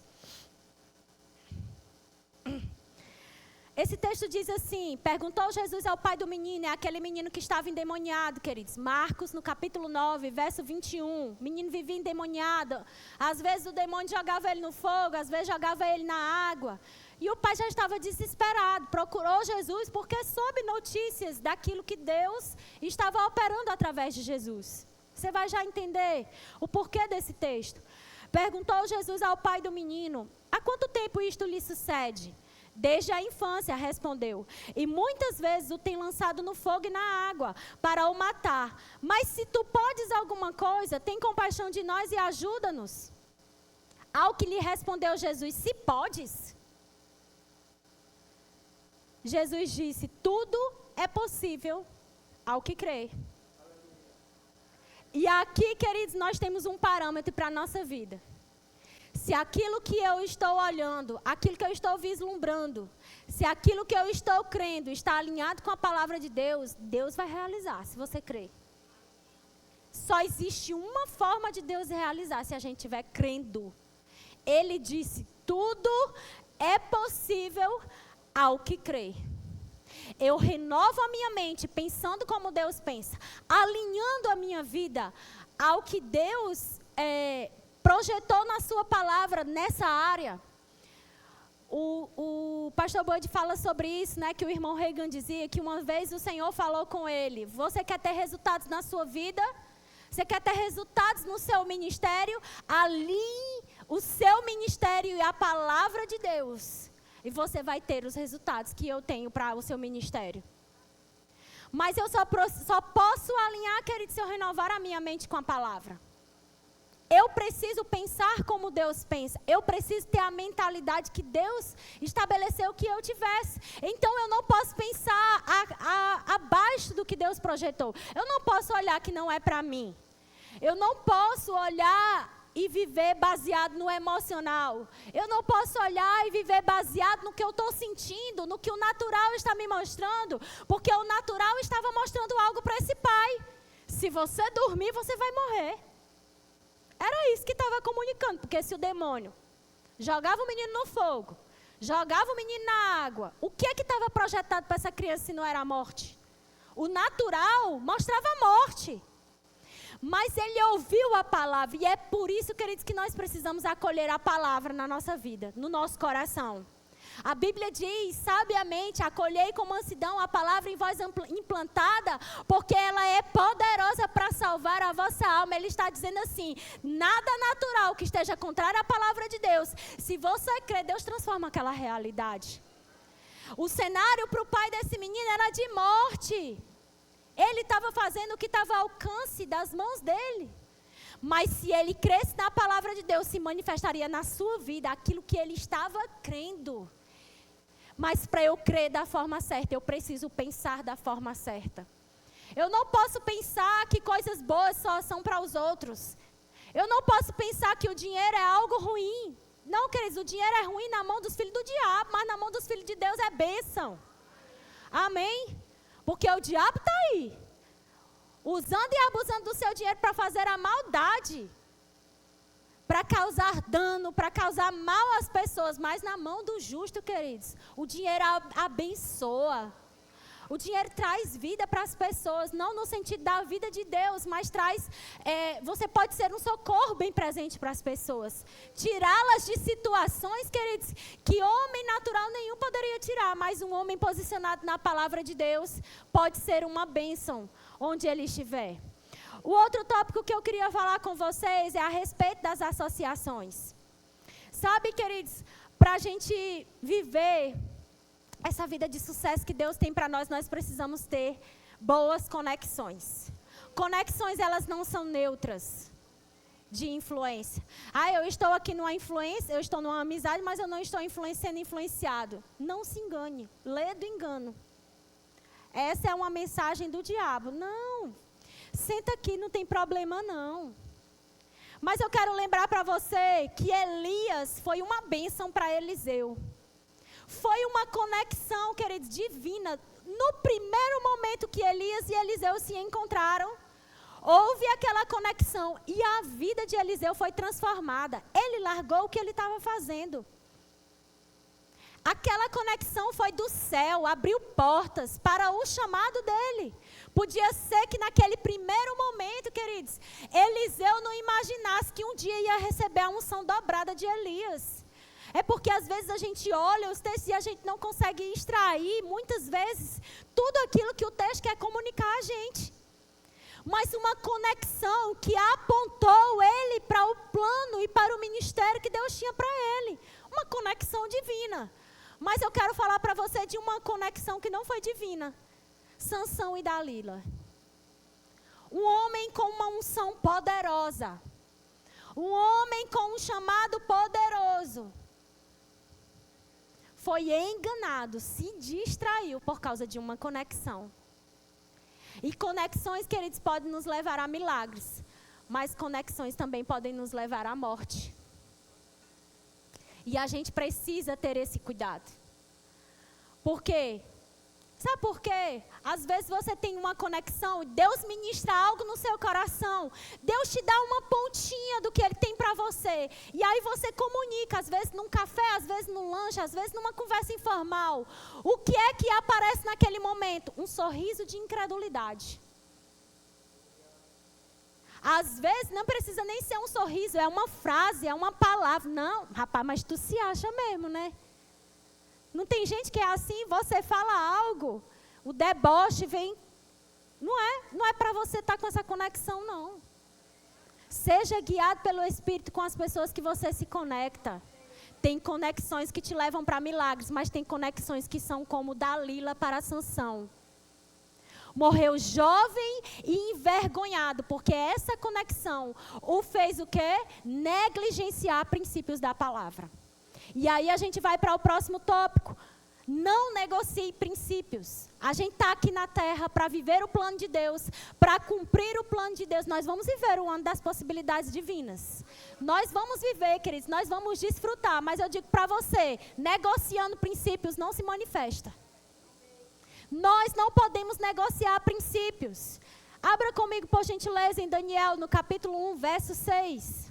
Esse texto diz assim, perguntou Jesus ao pai do menino, é aquele menino que estava endemoniado, queridos. Marcos, no capítulo 9, verso 21, o menino vivia endemoniado. Às vezes o demônio jogava ele no fogo, às vezes jogava ele na água. E o pai já estava desesperado, procurou Jesus porque soube notícias daquilo que Deus estava operando através de Jesus. Você vai já entender o porquê desse texto. Perguntou Jesus ao pai do menino, há quanto tempo isto lhe sucede? Desde a infância, respondeu. E muitas vezes o tem lançado no fogo e na água para o matar. Mas se tu podes alguma coisa, tem compaixão de nós e ajuda-nos. Ao que lhe respondeu Jesus, se podes... Jesus disse, tudo é possível ao que crê. E aqui, queridos, nós temos um parâmetro para a nossa vida. Se aquilo que eu estou olhando, aquilo que eu estou vislumbrando, se aquilo que eu estou crendo está alinhado com a palavra de Deus, Deus vai realizar, se você crer. Só existe uma forma de Deus realizar, se a gente estiver crendo. Ele disse, tudo é possível ao que crê. Eu renovo a minha mente pensando como Deus pensa, alinhando a minha vida ao que Deus projetou na sua palavra nessa área. O pastor Bud fala sobre isso, né, que o irmão Reagan dizia que uma vez o Senhor falou com ele, você quer ter resultados na sua vida? Você quer ter resultados no seu ministério? Alinhe o seu ministério e a palavra de Deus. E você vai ter os resultados que eu tenho para o seu ministério. Mas eu só posso alinhar, querido, se eu renovar a minha mente com a palavra. Eu preciso pensar como Deus pensa. Eu preciso ter a mentalidade que Deus estabeleceu que eu tivesse. Então eu não posso pensar abaixo do que Deus projetou. Eu não posso olhar que não é para mim. Eu não posso olhar e viver baseado no emocional. Eu não posso olhar e viver baseado no que eu estou sentindo, no que o natural está me mostrando, porque o natural estava mostrando algo para esse pai. Se você dormir, você vai morrer. Era isso que estava comunicando, porque se o demônio jogava o menino no fogo, jogava o menino na água, o que estava projetado para essa criança se não era a morte? O natural mostrava a morte. Mas ele ouviu a palavra, e é por isso, queridos, que nós precisamos acolher a palavra na nossa vida, no nosso coração. A Bíblia diz, sabiamente, acolhei com mansidão a palavra em vós implantada, porque ela é poderosa para salvar a vossa alma. Ele está dizendo assim, nada natural que esteja contrário à palavra de Deus. Se você crer, Deus transforma aquela realidade. O cenário para o pai desse menino era de morte. Ele estava fazendo o que estava ao alcance das mãos dele. Mas se ele cresce na palavra de Deus, se manifestaria na sua vida aquilo que ele estava crendo. Mas para eu crer da forma certa, eu preciso pensar da forma certa. Eu não posso pensar que coisas boas só são para os outros. Eu não posso pensar que o dinheiro é algo ruim. Não, queridos, o dinheiro é ruim na mão dos filhos do diabo, mas na mão dos filhos de Deus é bênção. Amém? Porque o diabo está aí, usando e abusando do seu dinheiro para fazer a maldade. para causar dano, para causar mal às pessoas, mas na mão do justo, queridos, o dinheiro abençoa. O dinheiro traz vida para as pessoas, não no sentido da vida de Deus, mas traz, você pode ser um socorro bem presente para as pessoas. Tirá-las de situações, queridos, que homem natural nenhum poderia tirar, mas um homem posicionado na palavra de Deus pode ser uma bênção onde ele estiver. O outro tópico que eu queria falar com vocês é a respeito das associações. Sabe, queridos, para a gente viver essa vida de sucesso que Deus tem para nós, nós precisamos ter boas conexões. Conexões, elas não são neutras de influência. Eu estou aqui numa influência, eu estou numa amizade, mas eu não estou sendo influenciado. Não se engane, lê do engano. Essa é uma mensagem do diabo. Não, senta aqui, não tem problema não. Mas eu quero lembrar para você que Elias foi uma bênção para Eliseu. Foi uma conexão, queridos, divina. No primeiro momento que Elias e Eliseu se encontraram, houve aquela conexão e a vida de Eliseu foi transformada. Ele largou o que ele estava fazendo. Aquela conexão foi do céu, abriu portas para o chamado dele. Podia ser que naquele primeiro momento, queridos, Eliseu não imaginasse que um dia ia receber a unção dobrada de Elias. É porque às vezes a gente olha os textos e a gente não consegue extrair, muitas vezes, tudo aquilo que o texto quer comunicar a gente. Mas uma conexão que apontou ele para o plano e para o ministério que Deus tinha para ele. Uma conexão divina. Mas eu quero falar para você de uma conexão que não foi divina. Sansão e Dalila. Um homem com uma unção poderosa. Um homem com um chamado poderoso. Foi enganado, se distraiu por causa de uma conexão. E conexões, queridos, podem nos levar a milagres. Mas conexões também podem nos levar à morte. E a gente precisa ter esse cuidado. Por quê? Sabe por quê? Às vezes você tem uma conexão, Deus ministra algo no seu coração. Deus te dá uma pontinha do que Ele tem para você. E aí você comunica, às vezes num café, às vezes num lanche, às vezes numa conversa informal. O que é que aparece naquele momento? Um sorriso de incredulidade. Às vezes não precisa nem ser um sorriso, é uma frase, é uma palavra. Não, rapaz, mas tu se acha mesmo, né? Não tem gente que é assim, você fala algo, o deboche vem. Não é para você estar com essa conexão, não. Seja guiado pelo Espírito com as pessoas que você se conecta. Tem conexões que te levam para milagres, mas tem conexões que são como Dalila para Sansão. Morreu jovem e envergonhado, porque essa conexão o fez o quê? Negligenciar princípios da palavra. E aí a gente vai para o próximo tópico. Não negocie princípios. A gente está aqui na terra para viver o plano de Deus, para cumprir o plano de Deus. Nós vamos viver o ano das possibilidades divinas. Nós vamos viver, queridos, nós vamos desfrutar. Mas eu digo para você, negociando princípios não se manifesta. Nós não podemos negociar princípios. Abra comigo, por gentileza, em Daniel, no capítulo 1, verso 6.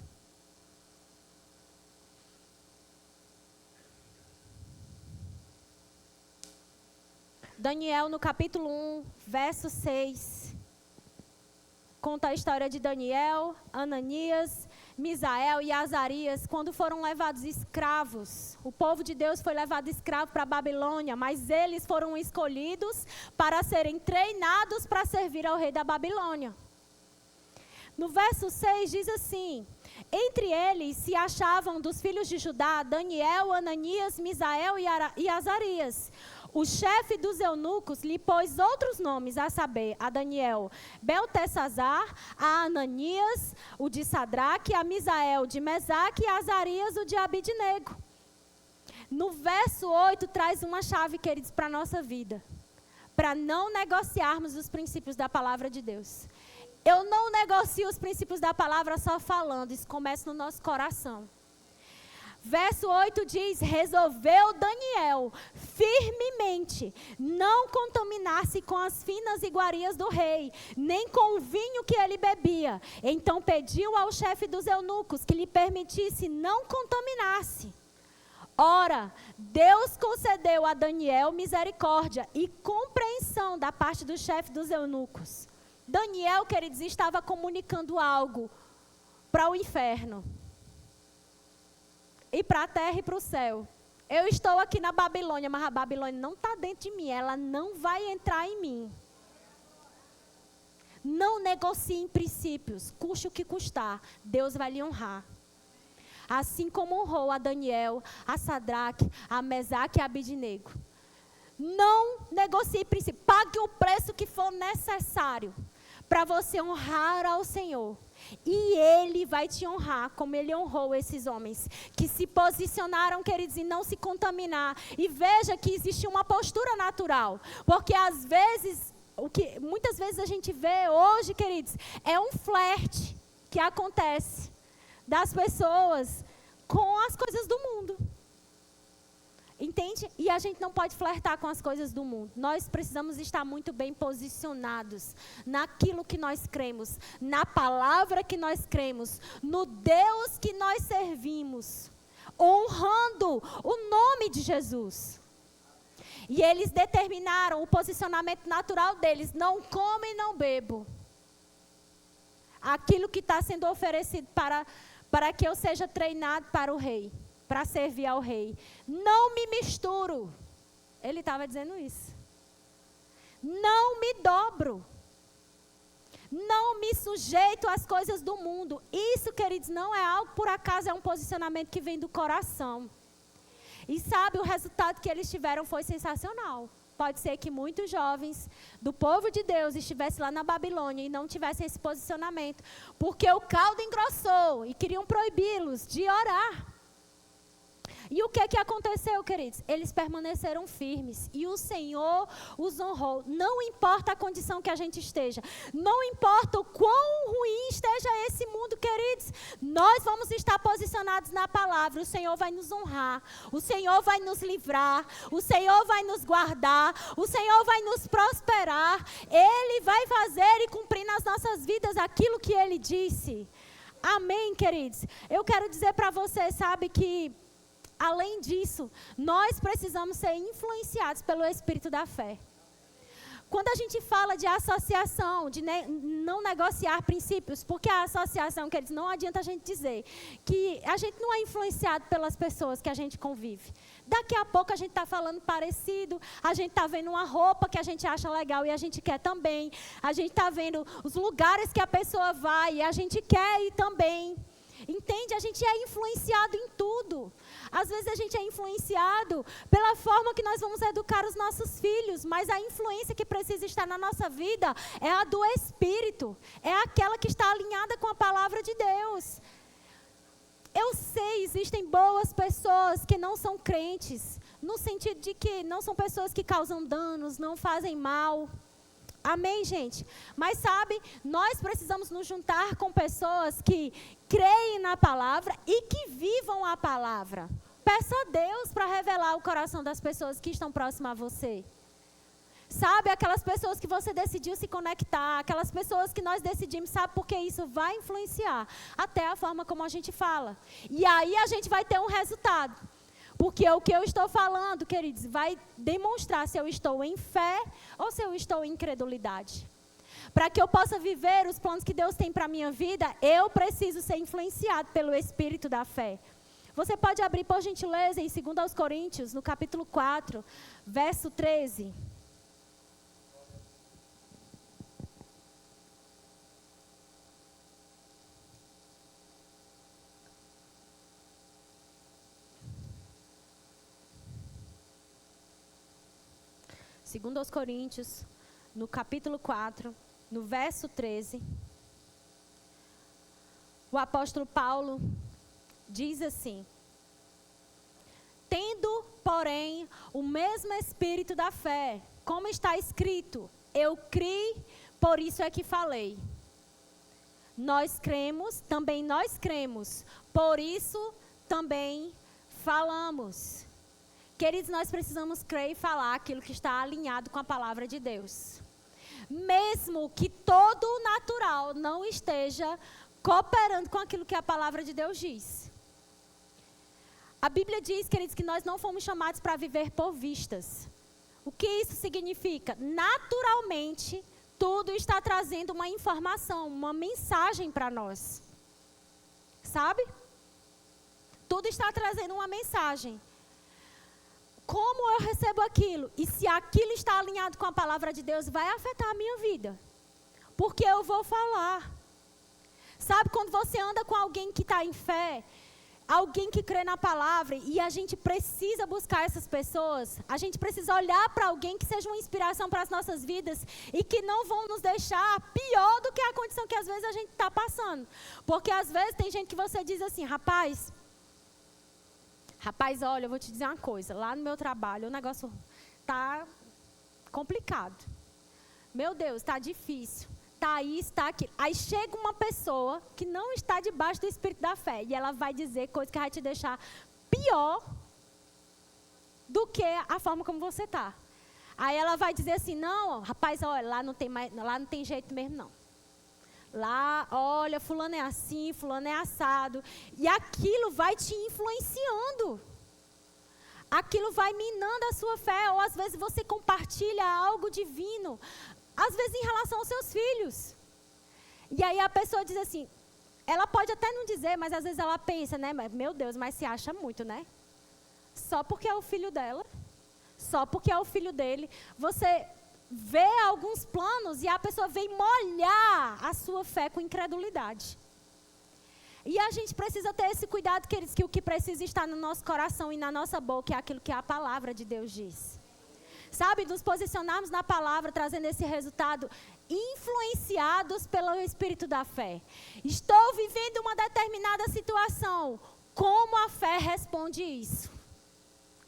Daniel, no capítulo 1, verso 6. Conta a história de Daniel, Ananias, Misael e Azarias, quando foram levados escravos. O povo de Deus foi levado escravo para a Babilônia, mas eles foram escolhidos para serem treinados para servir ao rei da Babilônia. No verso 6 diz assim: entre eles se achavam dos filhos de Judá, Daniel, Ananias, Misael e Azarias. O chefe dos eunucos lhe pôs outros nomes, a saber, a Daniel, Beltesazar, a Ananias, o de Sadraque, a Misael, de Mesaque, e a Azarias, o de Abidnego. No verso 8, traz uma chave, queridos, para a nossa vida. Para não negociarmos os princípios da palavra de Deus. Eu não negocio os princípios da palavra só falando, isso começa no nosso coração. Verso 8 diz: resolveu Daniel firmemente não contaminar-se com as finas iguarias do rei, nem com o vinho que ele bebia. Então pediu ao chefe dos eunucos que lhe permitisse não contaminar-se. Ora, Deus concedeu a Daniel misericórdia e compreensão da parte do chefe dos eunucos. Daniel, queridos, estava comunicando algo para o inferno, e para a terra e para o céu. Eu estou aqui na Babilônia, mas a Babilônia não está dentro de mim, ela não vai entrar em mim. Não negocie em princípios, custe o que custar, Deus vai lhe honrar. Assim como honrou a Daniel, a Sadraque, a Mesaque e a Abidnego. Não negocie em princípios, pague o preço que for necessário para você honrar ao Senhor. E Ele vai te honrar, como Ele honrou esses homens, que se posicionaram, queridos, em não se contaminar. E veja que existe uma postura natural, porque às vezes, muitas vezes a gente vê hoje, queridos, é um flerte que acontece das pessoas com as coisas do mundo. Entende? E a gente não pode flertar com as coisas do mundo. Nós precisamos estar muito bem posicionados naquilo que nós cremos, na palavra que nós cremos, no Deus que nós servimos, honrando o nome de Jesus. E eles determinaram o posicionamento natural deles: não como e não bebo. Aquilo que está sendo oferecido para que eu seja treinado para o rei, para servir ao rei. Não me misturo. Ele estava dizendo isso. Não me dobro. Não me sujeito às coisas do mundo. Isso, queridos, não é algo por acaso, é um posicionamento que vem do coração. E sabe, o resultado que eles tiveram foi sensacional. Pode ser que muitos jovens do povo de Deus estivessem lá na Babilônia e não tivessem esse posicionamento, porque o caldo engrossou e queriam proibi-los de orar. E o que aconteceu, queridos? Eles permaneceram firmes e o Senhor os honrou. Não importa a condição que a gente esteja, não importa o quão ruim esteja esse mundo, queridos, nós vamos estar posicionados na palavra. O Senhor vai nos honrar, o Senhor vai nos livrar, o Senhor vai nos guardar, o Senhor vai nos prosperar. Ele vai fazer e cumprir nas nossas vidas aquilo que Ele disse. Amém, queridos? Eu quero dizer para você, sabe, que além disso, nós precisamos ser influenciados pelo Espírito da fé. Quando a gente fala de associação, de não negociar princípios, porque a associação, quer dizer, não adianta a gente dizer que a gente não é influenciado pelas pessoas que a gente convive. Daqui a pouco a gente está falando parecido, a gente está vendo uma roupa que a gente acha legal e a gente quer também. A gente está vendo os lugares que a pessoa vai e a gente quer ir também. Entende? A gente é influenciado em tudo. Às vezes a gente é influenciado pela forma que nós vamos educar os nossos filhos, mas a influência que precisa estar na nossa vida é a do Espírito, é aquela que está alinhada com a palavra de Deus. Eu sei, existem boas pessoas que não são crentes, no sentido de que não são pessoas que causam danos, não fazem mal. Amém, gente? Mas sabe, nós precisamos nos juntar com pessoas que creem na palavra e que vivam a palavra. Peça a Deus para revelar o coração das pessoas que estão próximas a você. Sabe, aquelas pessoas que você decidiu se conectar, aquelas pessoas que nós decidimos, sabe, porque isso vai influenciar até a forma como a gente fala. E aí a gente vai ter um resultado. Porque o que eu estou falando, queridos, vai demonstrar se eu estou em fé ou se eu estou em incredulidade. Para que eu possa viver os planos que Deus tem para a minha vida, eu preciso ser influenciado pelo Espírito da fé. Você pode abrir, por gentileza, em 2 Coríntios, no capítulo 4, verso 13. Segundo aos Coríntios, no capítulo 4, no verso 13, o apóstolo Paulo diz assim: tendo, porém, o mesmo espírito da fé, como está escrito, eu criei, por isso é que falei. Nós cremos, também nós cremos, por isso também falamos. Queridos, nós precisamos crer e falar aquilo que está alinhado com a palavra de Deus. Mesmo que todo o natural não esteja cooperando com aquilo que a palavra de Deus diz. A Bíblia diz, queridos, que nós não fomos chamados para viver por vistas. O que isso significa? Naturalmente, tudo está trazendo uma informação, uma mensagem para nós. Sabe? Tudo está trazendo uma mensagem. Como eu recebo aquilo? E se aquilo está alinhado com a palavra de Deus, vai afetar a minha vida. Porque eu vou falar. Sabe, quando você anda com alguém que está em fé, alguém que crê na palavra, e a gente precisa buscar essas pessoas, a gente precisa olhar para alguém que seja uma inspiração para as nossas vidas e que não vão nos deixar pior do que a condição que às vezes a gente está passando. Porque às vezes tem gente que você diz assim, rapaz, olha, eu vou te dizer uma coisa, lá no meu trabalho o negócio está complicado. Meu Deus, está difícil. Está isso, está aquilo. Aí chega uma pessoa que não está debaixo do espírito da fé e ela vai dizer coisas que vai te deixar pior do que a forma como você está. Aí ela vai dizer assim, não, rapaz, olha, lá não tem jeito mesmo não. Lá, olha, fulano é assim, fulano é assado. E aquilo vai te influenciando. Aquilo vai minando a sua fé. Ou às vezes você compartilha algo divino. Às vezes em relação aos seus filhos. E aí a pessoa diz assim, ela pode até não dizer, mas às vezes ela pensa, né? Meu Deus, mas se acha muito, né? Só porque é o filho dela. Só porque é o filho dele. Você vê alguns planos e a pessoa vem molhar a sua fé com incredulidade. E a gente precisa ter esse cuidado, queridos, que o que precisa estar no nosso coração e na nossa boca é aquilo que a palavra de Deus diz. Sabe, nos posicionarmos na palavra, trazendo esse resultado, influenciados pelo Espírito da fé. Estou vivendo uma determinada situação. Como a fé responde isso?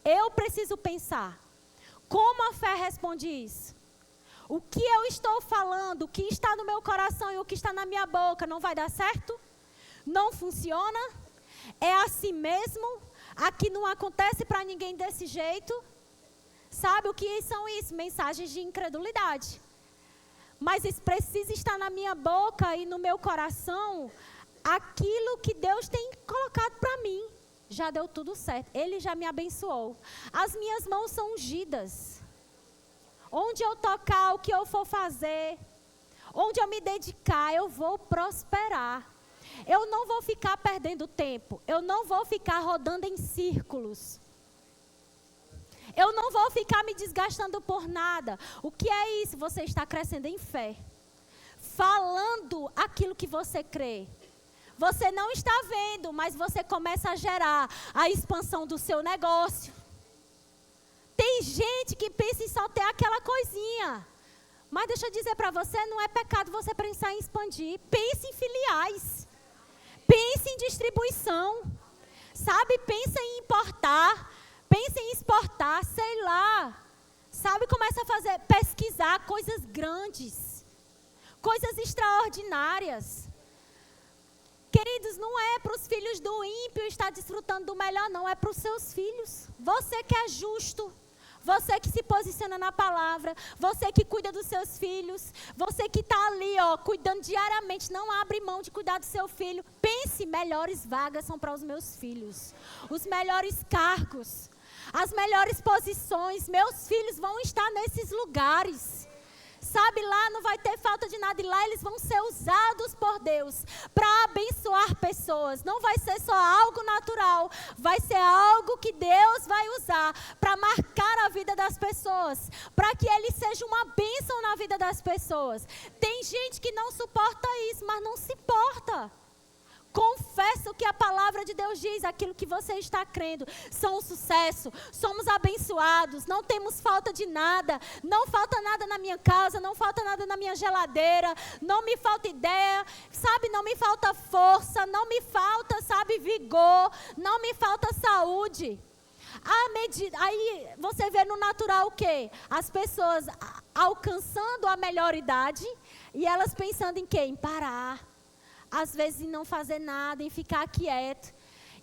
Eu preciso pensar. Como a fé responde isso? O que eu estou falando, o que está no meu coração e o que está na minha boca, não vai dar certo? Não funciona? É assim mesmo? Aqui não acontece para ninguém desse jeito? Sabe o que são isso? Mensagens de incredulidade. Mas isso precisa estar na minha boca e no meu coração aquilo que Deus tem colocado para mim. Já deu tudo certo. Ele já me abençoou. As minhas mãos são ungidas. Onde eu tocar, o que eu for fazer, onde eu me dedicar, eu vou prosperar. Eu não vou ficar perdendo tempo. Eu não vou ficar rodando em círculos. Eu não vou ficar me desgastando por nada. O que é isso? Você está crescendo em fé. Falando aquilo que você crê. Você não está vendo, mas você começa a gerar a expansão do seu negócio. Tem gente que pensa em só ter aquela coisinha. Mas deixa eu dizer para você, não é pecado você pensar em expandir. Pense em filiais. Pense em distribuição. Sabe, pensa em importar. Pense em exportar, sei lá. Sabe, começa a pesquisar coisas grandes. Coisas extraordinárias. Queridos, não é para os filhos do ímpio estar desfrutando do melhor, não. É para os seus filhos. Você que é justo. Você que se posiciona na palavra, você que cuida dos seus filhos, você que está ali, cuidando diariamente, não abre mão de cuidar do seu filho. Pense, melhores vagas são para os meus filhos, os melhores cargos, as melhores posições, meus filhos vão estar nesses lugares. Sabe, lá não vai ter falta de nada e lá eles vão ser usados por Deus para abençoar pessoas. Não vai ser só algo natural, vai ser algo que Deus vai usar para marcar a vida das pessoas, para que ele seja uma bênção na vida das pessoas. Tem gente que não suporta isso, mas não se importa. Confessa o que a palavra de Deus diz, aquilo que você está crendo. São um sucesso, somos abençoados, não temos falta de nada, não falta nada na minha casa, não falta nada na minha geladeira, não me falta ideia, sabe, não me falta força, não me falta, sabe, vigor, não me falta saúde. Aí você vê no natural o quê? As pessoas alcançando a melhor idade e elas pensando em quê? Em parar. Às vezes em não fazer nada, em ficar quieto.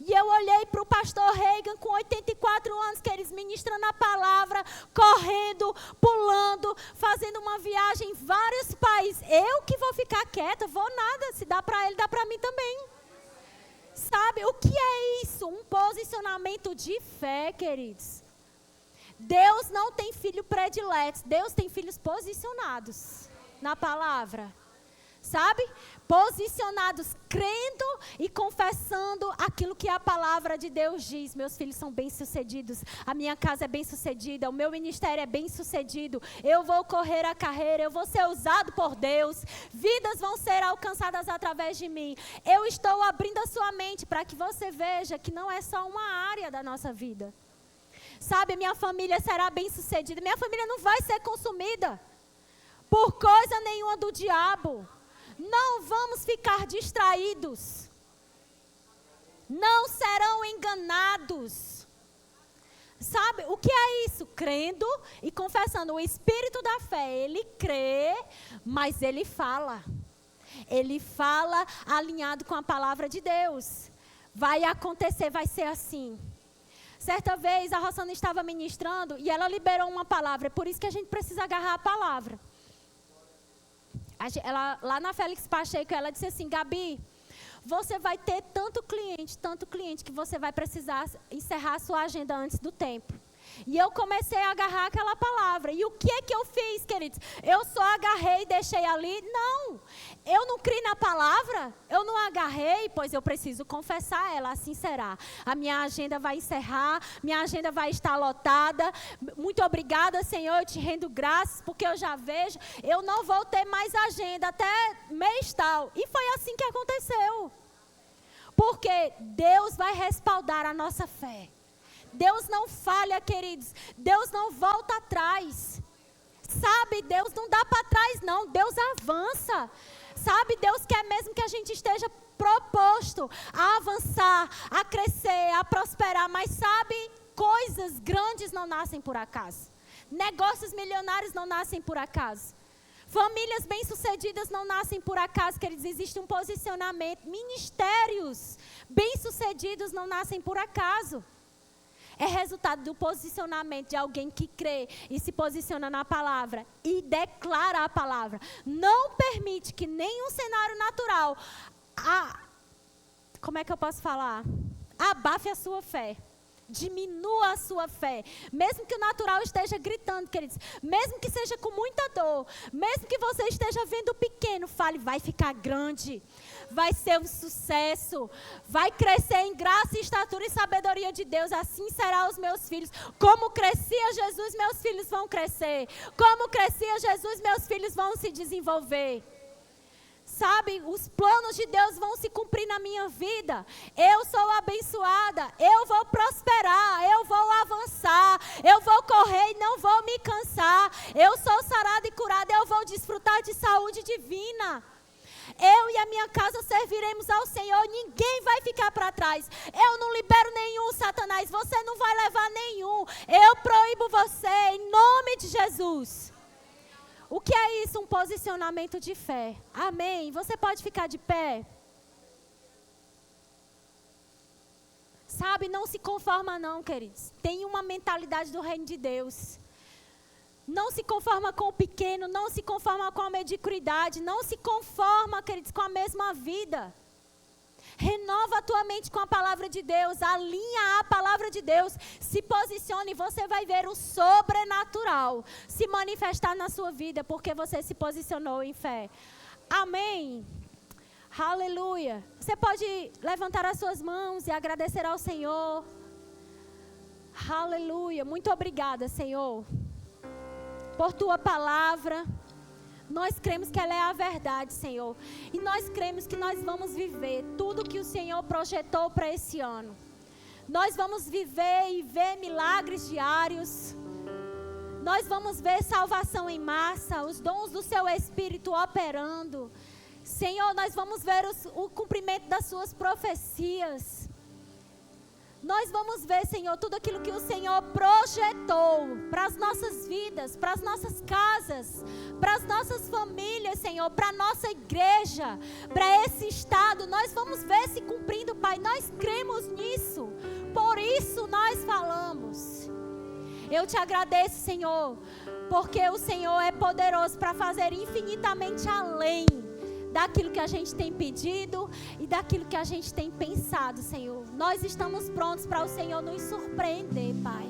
E eu olhei para o pastor Reagan com 84 anos, que eles ministram a palavra, correndo, pulando, fazendo uma viagem em vários países. Eu que vou ficar quieta, vou nada. Se dá para ele, dá para mim também. Sabe, o que é isso? Um posicionamento de fé, queridos. Deus não tem filho predileto, Deus tem filhos posicionados na palavra. Sabe? Posicionados, crendo e confessando aquilo que a palavra de Deus diz. Meus filhos são bem-sucedidos, a minha casa é bem-sucedida, o meu ministério é bem-sucedido, eu vou correr a carreira, eu vou ser usado por Deus, vidas vão ser alcançadas através de mim. Eu estou abrindo a sua mente para que você veja que não é só uma área da nossa vida. Sabe, minha família será bem-sucedida, minha família não vai ser consumida por coisa nenhuma do diabo. Não vamos ficar distraídos. Não serão enganados. Sabe, o que é isso? Crendo e confessando. O espírito da fé, ele crê, mas ele fala. Ele fala alinhado com a palavra de Deus. Vai acontecer, vai ser assim. Certa vez a Rossana estava ministrando e ela liberou uma palavra. É por isso que a gente precisa agarrar a palavra. Ela, lá na Félix Pacheco, ela disse assim: Gabi, você vai ter tanto cliente, que você vai precisar encerrar a sua agenda antes do tempo. E eu comecei a agarrar aquela palavra. E o que é que eu fiz, queridos? Eu só agarrei e deixei ali? Não. Eu não criei na palavra. Eu não agarrei, pois eu preciso confessar ela. Assim será. A minha agenda vai encerrar. Minha agenda vai estar lotada. Muito obrigada, Senhor. Eu te rendo graças, porque eu já vejo. Eu não vou ter mais agenda até mês tal. E foi assim que aconteceu. Porque Deus vai respaldar a nossa fé. Deus não falha, queridos. Deus não volta atrás. Sabe, Deus não dá para trás, não. Deus avança. Sabe, Deus quer mesmo que a gente esteja proposto a avançar, a crescer, a prosperar. Mas sabe, coisas grandes não nascem por acaso. Negócios milionários não nascem por acaso. Famílias bem-sucedidas não nascem por acaso, queridos. Existe um posicionamento. Ministérios bem-sucedidos não nascem por acaso. É resultado do posicionamento de alguém que crê e se posiciona na palavra e declara a palavra. Não permite que nenhum cenário natural, como é que eu posso falar? Abafe a sua fé. Diminua a sua fé, mesmo que o natural esteja gritando, queridos, mesmo que seja com muita dor, mesmo que você esteja vendo pequeno, fale, vai ficar grande, vai ser um sucesso, vai crescer em graça, estatura e sabedoria de Deus, assim será os meus filhos. Como crescia Jesus, meus filhos vão crescer. Como crescia Jesus, meus filhos vão se desenvolver. Sabe, os planos de Deus vão se cumprir na minha vida. Eu sou abençoada, eu vou prosperar, eu vou avançar, eu vou correr e não vou me cansar. Eu sou sarada e curada, eu vou desfrutar de saúde divina. Eu e a minha casa serviremos ao Senhor, ninguém vai ficar para trás. Eu não libero nenhum, Satanás, você não vai levar nenhum. Eu proíbo você em nome de Jesus. O que é isso? Um posicionamento de fé. Amém? Você pode ficar de pé? Sabe, não se conforma não, queridos. Tem uma mentalidade do reino de Deus. Não se conforma com o pequeno, não se conforma com a mediocridade, não se conforma, queridos, com a mesma vida. Renova a tua mente com a palavra de Deus, alinha a palavra de Deus, se posicione e você vai ver o sobrenatural se manifestar na sua vida, porque você se posicionou em fé. Amém. Aleluia. Você pode levantar as suas mãos e agradecer ao Senhor. Aleluia. Muito obrigada, Senhor, por tua palavra. Nós cremos que ela é a verdade, Senhor. E nós cremos que nós vamos viver tudo que o Senhor projetou para esse ano. Nós vamos viver e ver milagres diários. Nós vamos ver salvação em massa, os dons do Seu Espírito operando. Senhor, nós vamos ver o cumprimento das Suas profecias. Nós vamos ver, Senhor, tudo aquilo que o Senhor projetou para para as nossas vidas, para as nossas casas, para as nossas famílias, Senhor, para a nossa igreja, para esse estado. Nós vamos ver se cumprindo, Pai. Nós cremos nisso. Por isso nós falamos. Eu te agradeço, Senhor, porque o Senhor é poderoso para fazer infinitamente além daquilo que a gente tem pedido e daquilo que a gente tem pensado, Senhor. Nós estamos prontos para o Senhor nos surpreender, Pai.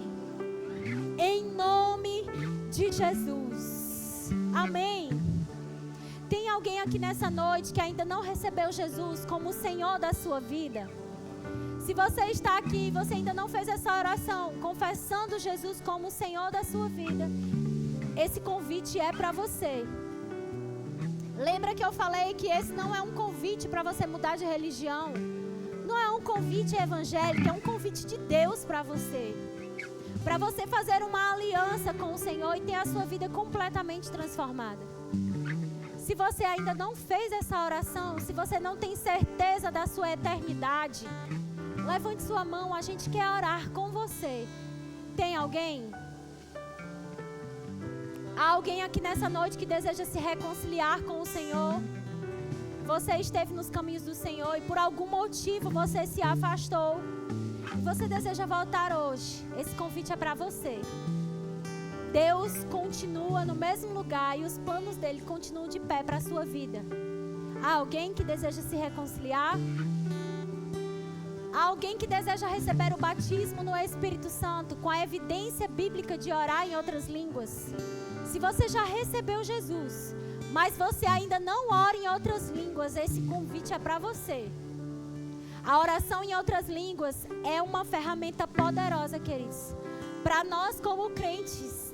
Em nome de Jesus. Amém. Tem alguém aqui nessa noite que ainda não recebeu Jesus como o Senhor da sua vida? Se você está aqui e você ainda não fez essa oração, confessando Jesus como o Senhor da sua vida, esse convite é para você. Lembra que eu falei que esse não é um convite para você mudar de religião. Não é um convite evangélico, é um convite de Deus para você. Para você fazer uma aliança com o Senhor e ter a sua vida completamente transformada. Se você ainda não fez essa oração, se você não tem certeza da sua eternidade, levante sua mão, a gente quer orar com você. Tem alguém? Há alguém aqui nessa noite que deseja se reconciliar com o Senhor? Você esteve nos caminhos do Senhor e por algum motivo você se afastou. E você deseja voltar hoje. Esse convite é para você. Deus continua no mesmo lugar e os planos dele continuam de pé para a sua vida. Há alguém que deseja se reconciliar? Há alguém que deseja receber o batismo no Espírito Santo com a evidência bíblica de orar em outras línguas? Se você já recebeu Jesus, mas você ainda não ora em outras línguas, esse convite é para você. A oração em outras línguas é uma ferramenta poderosa, queridos, para nós como crentes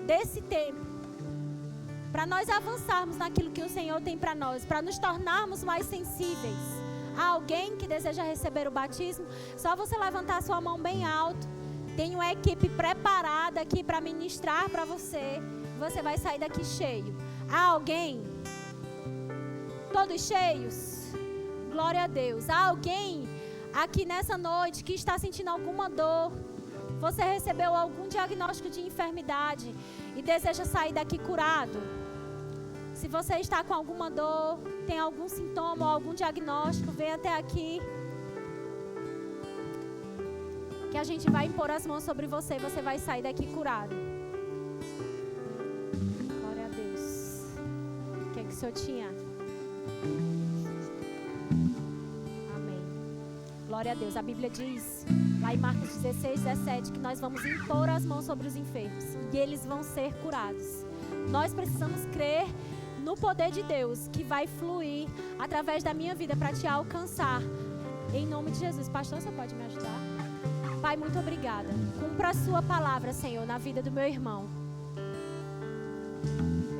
desse tempo, para nós avançarmos naquilo que o Senhor tem para nós, para nos tornarmos mais sensíveis. Há alguém que deseja receber o batismo? Só você levantar a sua mão bem alto. Tem uma equipe preparada aqui para ministrar para você. Você vai sair daqui cheio. Há alguém? Todos cheios? Glória a Deus. Há alguém aqui nessa noite que está sentindo alguma dor? Você recebeu algum diagnóstico de enfermidade e deseja sair daqui curado? Se você está com alguma dor, tem algum sintoma ou algum diagnóstico, vem até aqui. Que a gente vai impor as mãos sobre você e você vai sair daqui curado. Glória a Deus. O que é que o Senhor tinha? Amém. Glória a Deus. A Bíblia diz, lá em Marcos 16, 17, que nós vamos impor as mãos sobre os enfermos e eles vão ser curados. Nós precisamos crer no poder de Deus que vai fluir através da minha vida para te alcançar. Em nome de Jesus. Pastor, você pode me ajudar? Pai, muito obrigada. Cumpra a sua palavra, Senhor, na vida do meu irmão.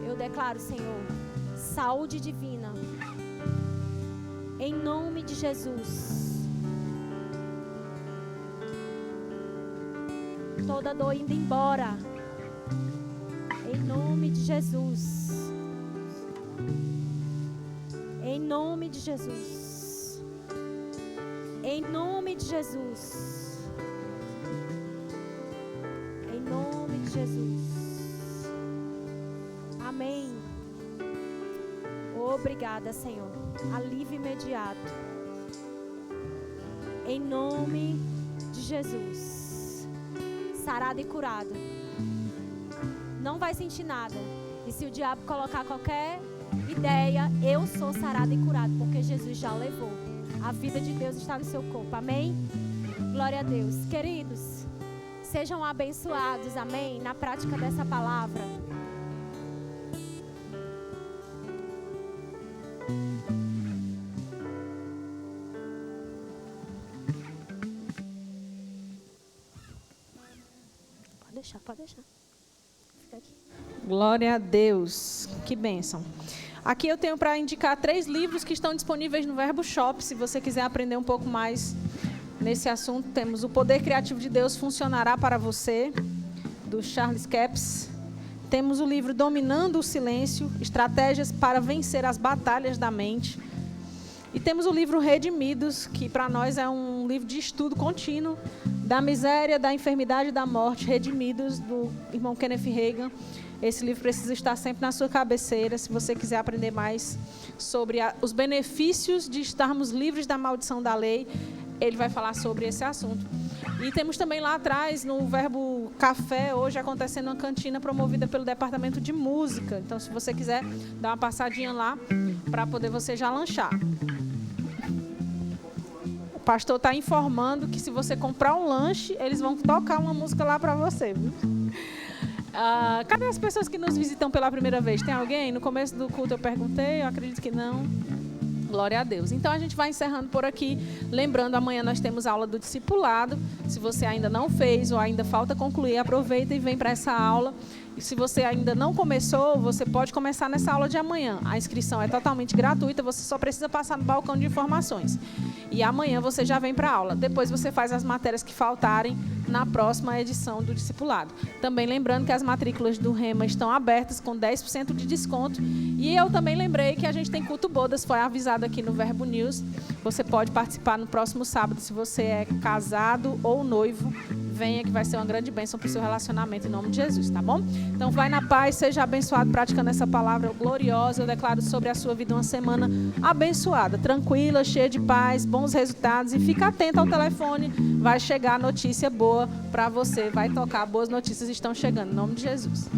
Eu declaro, Senhor, saúde divina. Em nome de Jesus. Toda dor indo embora. Em nome de Jesus. Em nome de Jesus. Em nome de Jesus. Em nome de Jesus. Amém. Obrigada, Senhor. Alívio imediato. Em nome de Jesus. Sarado e curado. Não vai sentir nada. E se o diabo colocar qualquer ideia, eu sou sarado e curado, porque Jesus já levou. A vida de Deus está no seu corpo. Amém? Glória a Deus. Queridos, sejam abençoados, amém, na prática dessa palavra. Pode deixar. Fica aqui. Glória a Deus. Que bênção. Aqui eu tenho para indicar 3 livros que estão disponíveis no Verbo Shop. Se você quiser aprender um pouco mais nesse assunto, temos O Poder Criativo de Deus Funcionará para Você, do Charles Capps. Temos o livro Dominando o Silêncio, Estratégias para Vencer as Batalhas da Mente. E temos o livro Redimidos, que para nós é um um livro de estudo contínuo da miséria, da enfermidade e da morte, redimidos, do irmão Kenneth Hagin. Esse livro precisa estar sempre na sua cabeceira, se você quiser aprender mais sobre os benefícios de estarmos livres da maldição da lei. Ele vai falar sobre esse assunto. E temos também lá atrás, no Verbo Café, hoje acontecendo uma cantina promovida pelo Departamento de Música. Então, se você quiser, dá uma passadinha lá para poder você já lanchar. O pastor está informando que se você comprar um lanche, eles vão tocar uma música lá para você. Viu? Cadê as pessoas que nos visitam pela primeira vez? Tem alguém? No começo do culto eu perguntei, eu acredito que não. Glória a Deus. Então, a gente vai encerrando por aqui. Lembrando, amanhã nós temos aula do discipulado. Se você ainda não fez ou ainda falta concluir, aproveita e vem para essa aula. E se você ainda não começou, você pode começar nessa aula de amanhã. A inscrição é totalmente gratuita, você só precisa passar no balcão de informações. E amanhã você já vem para a aula. Depois você faz as matérias que faltarem na próxima edição do discipulado. Também lembrando que as matrículas do Rema estão abertas com 10% de desconto. E eu também lembrei que a gente tem culto bodas, foi avisado aqui no Verbo News. Você pode participar no próximo sábado, se você é casado ou noivo. Venha, que vai ser uma grande bênção para o seu relacionamento, em nome de Jesus, tá bom? Então vai na paz, seja abençoado praticando essa palavra gloriosa. Eu declaro sobre a sua vida uma semana abençoada, tranquila, cheia de paz, bons resultados. E fica atento ao telefone, vai chegar notícia boa para você, vai tocar, boas notícias estão chegando, em nome de Jesus.